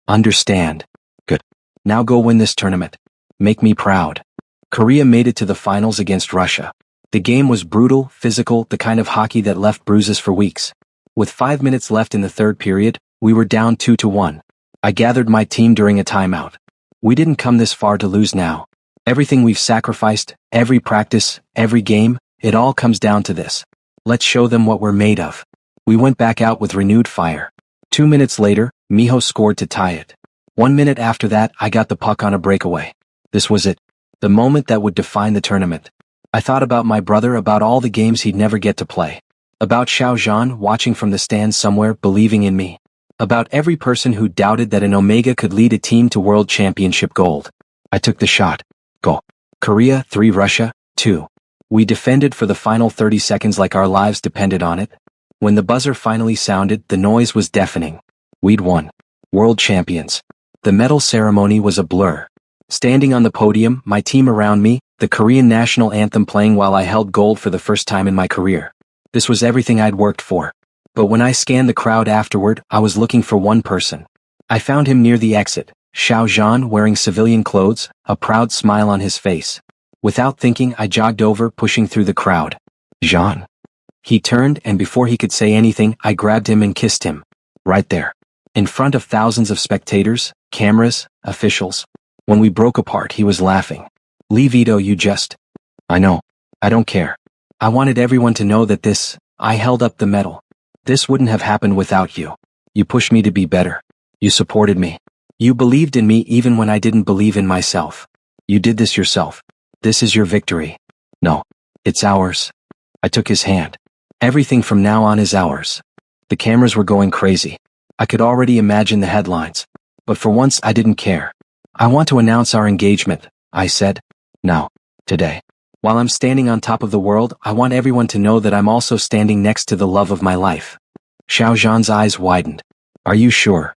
Understand. Good. Now go win this tournament. Make me proud." Korea made it to the finals against Russia. The game was brutal, physical, the kind of hockey that left bruises for weeks. With 5 minutes left in the third period, we were down 2-1. I gathered my team during a timeout. We didn't come this far to lose now. Everything we've sacrificed, every practice, every game, it all comes down to this. Let's show them what we're made of. We went back out with renewed fire. 2 minutes later, Miho scored to tie it. 1 minute after that, I got the puck on a breakaway. This was it. The moment that would define the tournament. I thought about my brother, about all the games he'd never get to play. About Xiao Zhan watching from the stands somewhere, believing in me. About every person who doubted that an Omega could lead a team to World Championship gold. I took the shot. Goal. Korea 3, Russia 2. We defended for the final 30 seconds like our lives depended on it. When the buzzer finally sounded, the noise was deafening. We'd won. World champions. The medal ceremony was a blur. Standing on the podium, my team around me, the Korean national anthem playing while I held gold for the first time in my career. This was everything I'd worked for. But when I scanned the crowd afterward, I was looking for one person. I found him near the exit, Xiao Zhan wearing civilian clothes, a proud smile on his face. Without thinking, I jogged over, pushing through the crowd. Zhan. He turned, and before he could say anything, I grabbed him and kissed him. Right there. In front of thousands of spectators, cameras, officials. When we broke apart, he was laughing. Lee Vito, you just... I know. I don't care. I wanted everyone to know that this... I held up the medal. This wouldn't have happened without you. You pushed me to be better. You supported me. You believed in me even when I didn't believe in myself. You did this yourself. This is your victory. No. It's ours. I took his hand. Everything from now on is ours. The cameras were going crazy. I could already imagine the headlines. But for once I didn't care. I want to announce our engagement, I said. Now. Today. While I'm standing on top of the world, I want everyone to know that I'm also standing next to the love of my life. Xiao Zhan's eyes widened. Are you sure?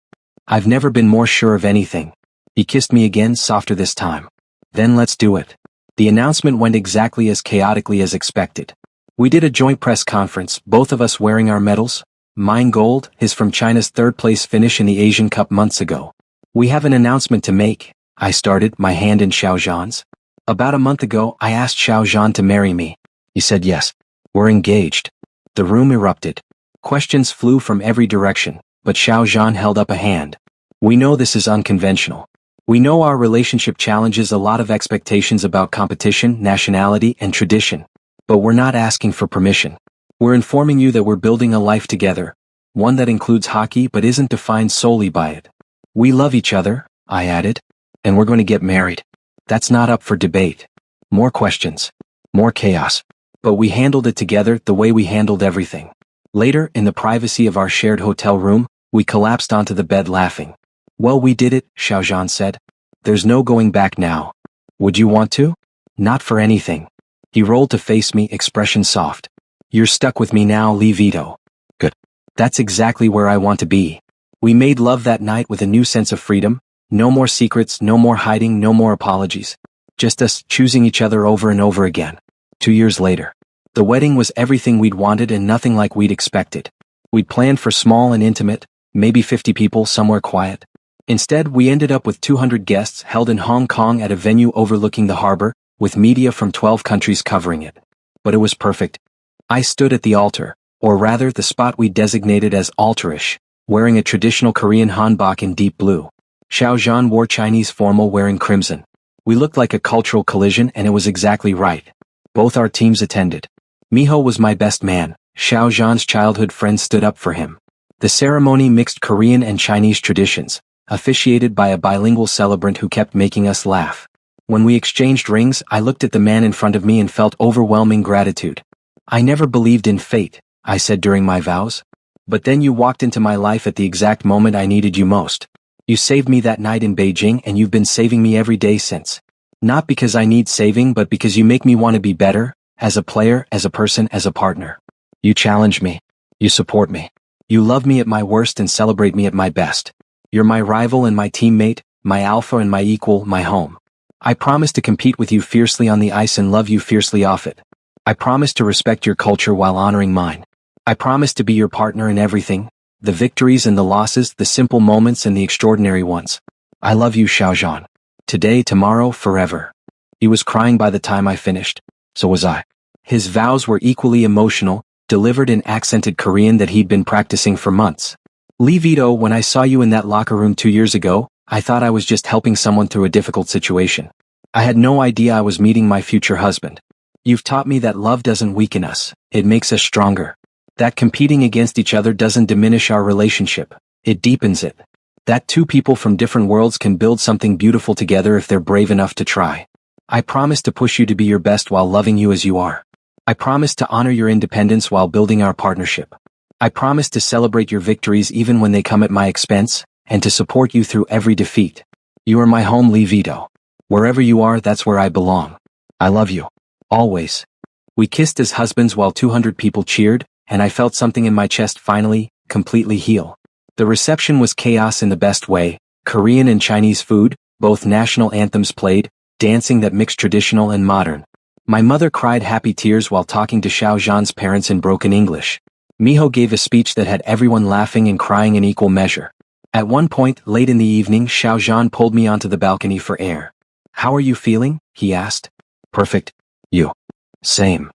I've never been more sure of anything. He kissed me again, softer this time. Then let's do it. The announcement went exactly as chaotically as expected. We did a joint press conference, both of us wearing our medals. Mine gold, his from China's third-place finish in the Asian Cup months ago. We have an announcement to make, I started, my hand in Xiao Zhan's. About a month ago, I asked Xiao Zhan to marry me. He said yes. We're engaged. The room erupted. Questions flew from every direction, but Xiao Zhan held up a hand. We know this is unconventional. We know our relationship challenges a lot of expectations about competition, nationality, and tradition. But we're not asking for permission. We're informing you that we're building a life together, one that includes hockey but isn't defined solely by it. We love each other, I added, and we're going to get married. That's not up for debate. More questions. More chaos. But we handled it together the way we handled everything. Later, in the privacy of our shared hotel room, we collapsed onto the bed laughing. Well, we did it, Xiao Zhan said. There's no going back now. Would you want to? Not for anything. He rolled to face me, expression soft. You're stuck with me now, Lee Vito. Good. That's exactly where I want to be. We made love that night with a new sense of freedom. No more secrets, no more hiding, no more apologies. Just us choosing each other over and over again. 2 years later. The wedding was everything we'd wanted and nothing like we'd expected. We'd planned for small and intimate, maybe 50 people somewhere quiet. Instead, we ended up with 200 guests held in Hong Kong at a venue overlooking the harbor, with media from 12 countries covering it. But it was perfect. I stood at the altar, or rather the spot we designated as altarish, wearing a traditional Korean hanbok in deep blue. Xiao Zhan wore Chinese formal wearing crimson. We looked like a cultural collision and it was exactly right. Both our teams attended. Miho was my best man. Xiao Zhan's childhood friend stood up for him. The ceremony mixed Korean and Chinese traditions, officiated by a bilingual celebrant who kept making us laugh. When we exchanged rings, I looked at the man in front of me and felt overwhelming gratitude. I never believed in fate, I said during my vows. But then you walked into my life at the exact moment I needed you most. You saved me that night in Beijing and you've been saving me every day since. Not because I need saving but because you make me want to be better, as a player, as a person, as a partner. You challenge me. You support me. You love me at my worst and celebrate me at my best. You're my rival and my teammate, my alpha and my equal, my home. I promise to compete with you fiercely on the ice and love you fiercely off it. I promise to respect your culture while honoring mine. I promise to be your partner in everything. The victories and the losses, the simple moments and the extraordinary ones. I love you, Xiao Zhan. Today, tomorrow, forever. He was crying by the time I finished. So was I. His vows were equally emotional, delivered in accented Korean that he'd been practicing for months. Lee Vito, when I saw you in that locker room 2 years ago, I thought I was just helping someone through a difficult situation. I had no idea I was meeting my future husband. You've taught me that love doesn't weaken us, it makes us stronger. That competing against each other doesn't diminish our relationship, it deepens it. That two people from different worlds can build something beautiful together if they're brave enough to try. I promise to push you to be your best while loving you as you are. I promise to honor your independence while building our partnership. I promise to celebrate your victories even when they come at my expense, and to support you through every defeat. You are my home, Lee Vito. Wherever you are, that's where I belong. I love you. Always. We kissed as husbands while 200 people cheered, and I felt something in my chest finally, completely heal. The reception was chaos in the best way, Korean and Chinese food, both national anthems played, dancing that mixed traditional and modern. My mother cried happy tears while talking to Xiao Zhan's parents in broken English. Miho gave a speech that had everyone laughing and crying in equal measure. At one point, late in the evening, Xiao Zhan pulled me onto the balcony for air. "How are you feeling?" he asked. "Perfect. You?" "Same."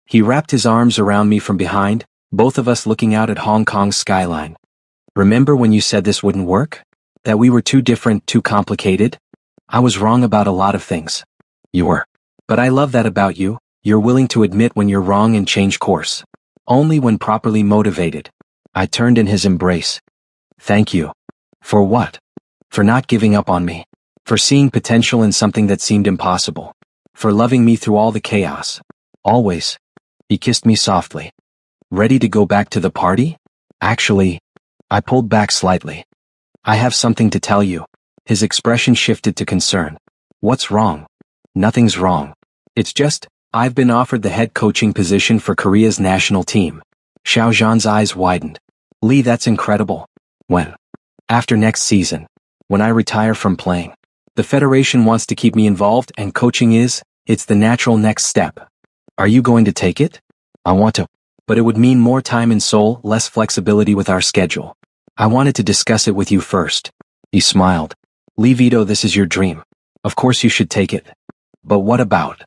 He wrapped his arms around me from behind, both of us looking out at Hong Kong's skyline. "Remember when you said this wouldn't work? That we were too different, too complicated? I was wrong about a lot of things." "You were. But I love that about you, you're willing to admit when you're wrong and change course. Only when properly motivated." I turned in his embrace. "Thank you." "For what?" "For not giving up on me. For seeing potential in something that seemed impossible. For loving me through all the chaos. Always." He kissed me softly. "Ready to go back to the party?" "Actually," I pulled back slightly. "I have something to tell you." His expression shifted to concern. "What's wrong?" "Nothing's wrong. It's just, I've been offered the head coaching position for Korea's national team." Xiao Zhan's eyes widened. "Lee, that's incredible." "When?" "After next season. When I retire from playing. The federation wants to keep me involved and coaching it's the natural next step." "Are you going to take it?" "I want to. But it would mean more time in Seoul, less flexibility with our schedule. I wanted to discuss it with you first." He smiled. "Lee Vito, this is your dream. Of course you should take it. But what about?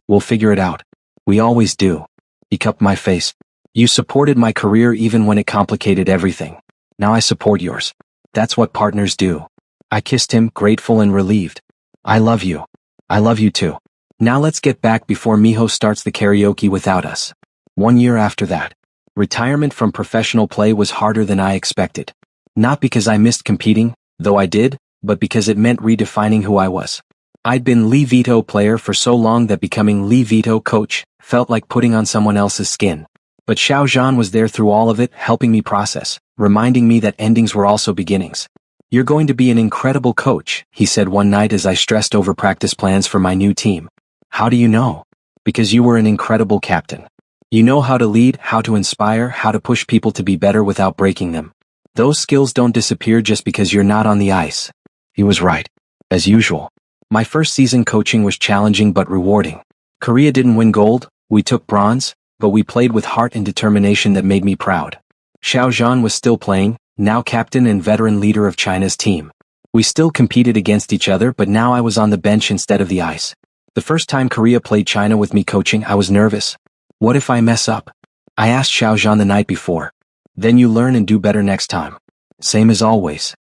We'll figure it out. We always do." He cupped my face. "You supported my career even when it complicated everything. Now I support yours. That's what partners do." I kissed him, grateful and relieved. "I love you. I love you too. Now let's get back before Miho starts the karaoke without us." 1 year after that, retirement from professional play was harder than I expected. Not because I missed competing, though I did, but because it meant redefining who I was. I'd been Lee Vito player for so long that becoming Lee Vito coach felt like putting on someone else's skin. But Xiao Zhan was there through all of it, helping me process, reminding me that endings were also beginnings. "You're going to be an incredible coach," he said one night as I stressed over practice plans for my new team. "How do you know?" "Because you were an incredible captain. You know how to lead, how to inspire, how to push people to be better without breaking them. Those skills don't disappear just because you're not on the ice." He was right. As usual. My first season coaching was challenging but rewarding. Korea didn't win gold, we took bronze, but we played with heart and determination that made me proud. Xiao Zhan was still playing, now captain and veteran leader of China's team. We still competed against each other, but now I was on the bench instead of the ice. The first time Korea played China with me coaching, I was nervous. What if I mess up? I asked Xiao Zhan the night before. "Then you learn and do better next time." Same as always.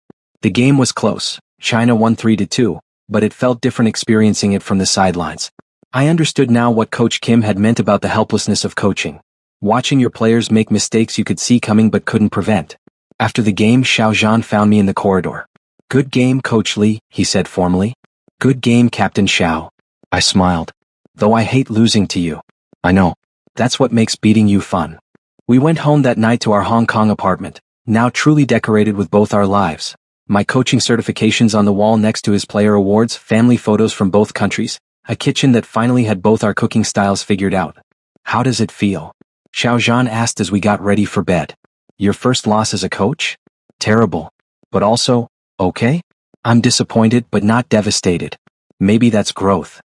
The game was close. China won 3-2, but it felt different experiencing it from the sidelines. I understood now what Coach Kim had meant about the helplessness of coaching. Watching your players make mistakes you could see coming but couldn't prevent. After the game, Xiao Zhan found me in the corridor. "Good game, Coach Lee," he said formally. "Good game, Captain Xiao." I smiled. "Though I hate losing to you." "I know. That's what makes beating you fun." We went home that night to our Hong Kong apartment, now truly decorated with both our lives. My coaching certifications on the wall next to his player awards, family photos from both countries, a kitchen that finally had both our cooking styles figured out. "How does it feel?" Xiao Zhan asked as we got ready for bed. "Your first loss as a coach?" "Terrible. But also, okay? I'm disappointed but not devastated. Maybe that's growth."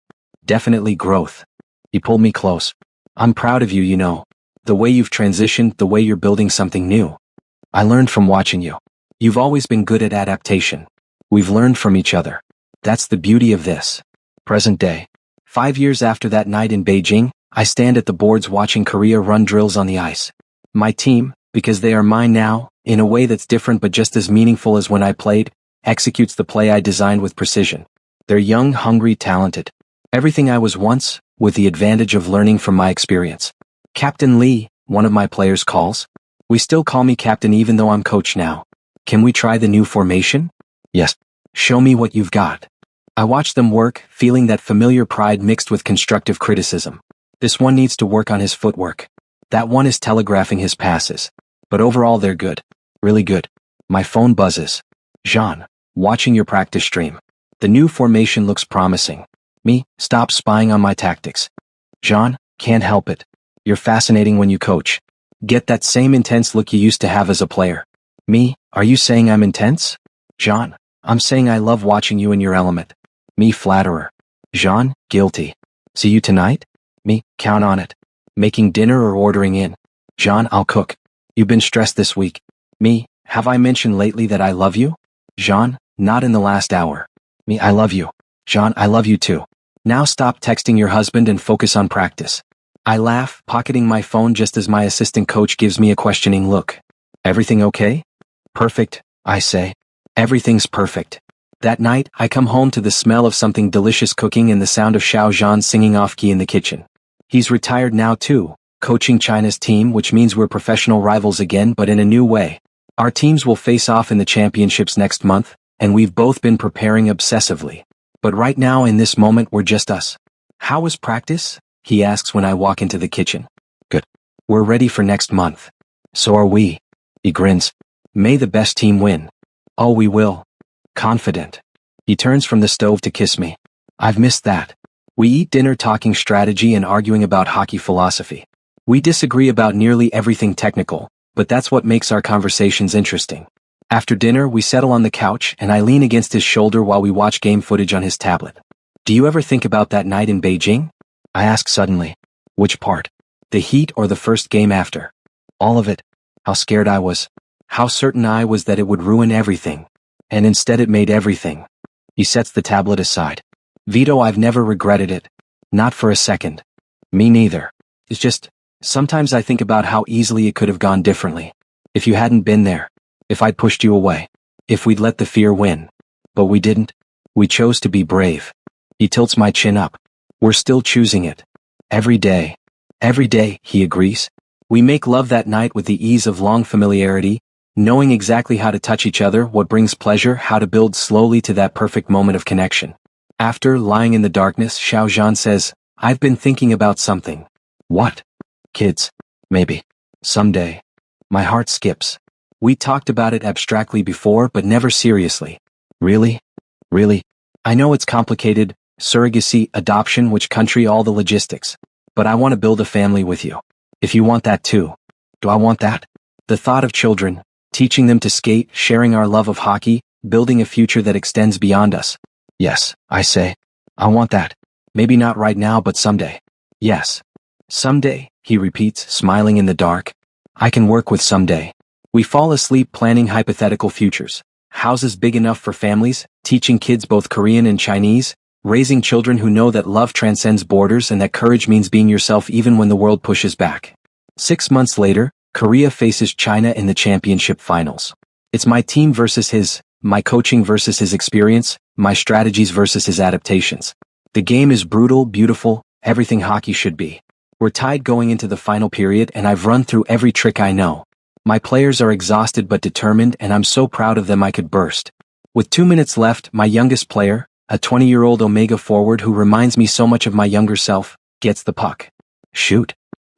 "Definitely growth." He pulled me close. "I'm proud of you, you know. The way you've transitioned, the way you're building something new. I learned from watching you. You've always been good at adaptation. We've learned from each other. That's the beauty of this." Present day. 5 years after that night in Beijing, I stand at the boards watching Korea run drills on the ice. My team, because they are mine now, in a way that's different but just as meaningful as when I played, executes the play I designed with precision. They're young, hungry, talented. Everything I was once, with the advantage of learning from my experience. "Captain Lee," one of my players calls. We still call me captain even though I'm coach now. "Can we try the new formation?" "Yes." "Show me what you've got." I watch them work, feeling that familiar pride mixed with constructive criticism. This one needs to work on his footwork. That one is telegraphing his passes. But overall they're good. Really good. My phone buzzes. Jean, watching your practice stream. The new formation looks promising. Me, stop spying on my tactics. Jean, can't help it. You're fascinating when you coach. Get that same intense look you used to have as a player. Me, are you saying I'm intense? Jean, I'm saying I love watching you in your element. Me, flatterer. Jean, guilty. See you tonight? Me, count on it. Making dinner or ordering in? Jean, I'll cook. You've been stressed this week. Me, have I mentioned lately that I love you? Jean, not in the last hour. Me, I love you. Jean, I love you too. Now stop texting your husband and focus on practice. I laugh, pocketing my phone just as my assistant coach gives me a questioning look. Everything okay? Perfect, I say. Everything's perfect. That night, I come home to the smell of something delicious cooking and the sound of Xiao Zhan singing off-key in the kitchen. He's retired now too, coaching China's team, which means we're professional rivals again, but in a new way. Our teams will face off in the championships next month, and we've both been preparing obsessively. But right now in this moment we're just us. How was practice? He asks when I walk into the kitchen. Good. We're ready for next month. So are we. He grins. May the best team win. Oh, we will. Confident. He turns from the stove to kiss me. I've missed that. We eat dinner talking strategy and arguing about hockey philosophy. We disagree about nearly everything technical, but that's what makes our conversations interesting. After dinner, we settle on the couch and I lean against his shoulder while we watch game footage on his tablet. Do you ever think about that night in Beijing? I ask suddenly. Which part? The heat or the first game after? All of it. How scared I was. How certain I was that it would ruin everything. And instead it made everything. He sets the tablet aside. Vito, I've never regretted it. Not for a second. Me neither. It's just, sometimes I think about how easily it could have gone differently. If you hadn't been there. If I'd pushed you away. If we'd let the fear win. But we didn't. We chose to be brave. He tilts my chin up. We're still choosing it. Every day. Every day, he agrees. We make love that night with the ease of long familiarity, knowing exactly how to touch each other, what brings pleasure, how to build slowly to that perfect moment of connection. After, lying in the darkness, Xiao Zhan says, I've been thinking about something. What? Kids. Maybe. Someday. My heart skips. We talked about it abstractly before, but never seriously. Really? Really? I know it's complicated, surrogacy, adoption, which country, all the logistics. But I want to build a family with you. If you want that too. Do I want that? The thought of children, teaching them to skate, sharing our love of hockey, building a future that extends beyond us. Yes, I say. I want that. Maybe not right now, but someday. Yes. Someday, he repeats, smiling in the dark. I can work with someday. We fall asleep planning hypothetical futures. Houses big enough for families, teaching kids both Korean and Chinese, raising children who know that love transcends borders and that courage means being yourself even when the world pushes back. 6 months later, Korea faces China in the championship finals. It's my team versus his, my coaching versus his experience, my strategies versus his adaptations. The game is brutal, beautiful, everything hockey should be. We're tied going into the final period and I've run through every trick I know. My players are exhausted but determined and I'm so proud of them I could burst. With 2 minutes left, my youngest player, a 20-year-old Omega forward who reminds me so much of my younger self, gets the puck. Shoot.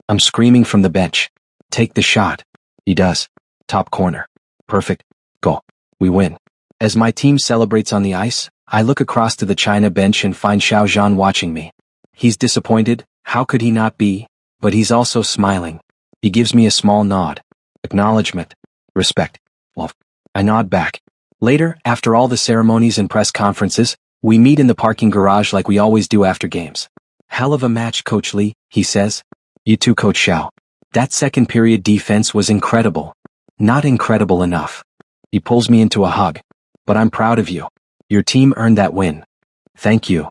I'm screaming from the bench. Take the shot. He does. Top corner. Perfect. Goal. We win. As my team celebrates on the ice, I look across to the China bench and find Xiao Zhan watching me. He's disappointed, how could he not be? But he's also smiling. He gives me a small nod. Acknowledgement. Respect. Well, I nod back. Later, after all the ceremonies and press conferences, we meet in the parking garage like we always do after games. Hell of a match, Coach Lee, he says. You too, Coach Xiao. That second period defense was incredible. Not incredible enough. He pulls me into a hug. But I'm proud of you. Your team earned that win. Thank you.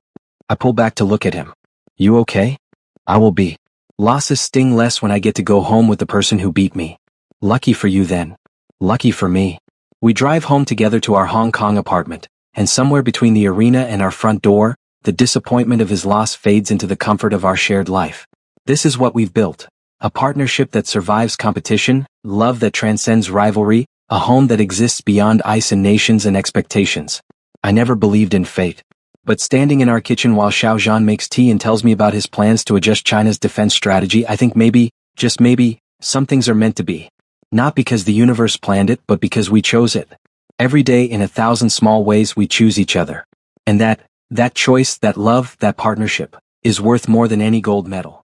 I pull back to look at him. You okay? I will be. Losses sting less when I get to go home with the person who beat me. Lucky for you then. Lucky for me. We drive home together to our Hong Kong apartment, and somewhere between the arena and our front door, the disappointment of his loss fades into the comfort of our shared life. This is what we've built. A partnership that survives competition, love that transcends rivalry, a home that exists beyond ice and nations and expectations. I never believed in fate. But standing in our kitchen while Xiao Zhan makes tea and tells me about his plans to adjust China's defense strategy, I think maybe, just maybe, some things are meant to be. Not because the universe planned it, but because we chose it. Every day in 1,000 small ways we choose each other. And that choice, that love, that partnership, is worth more than any gold medal.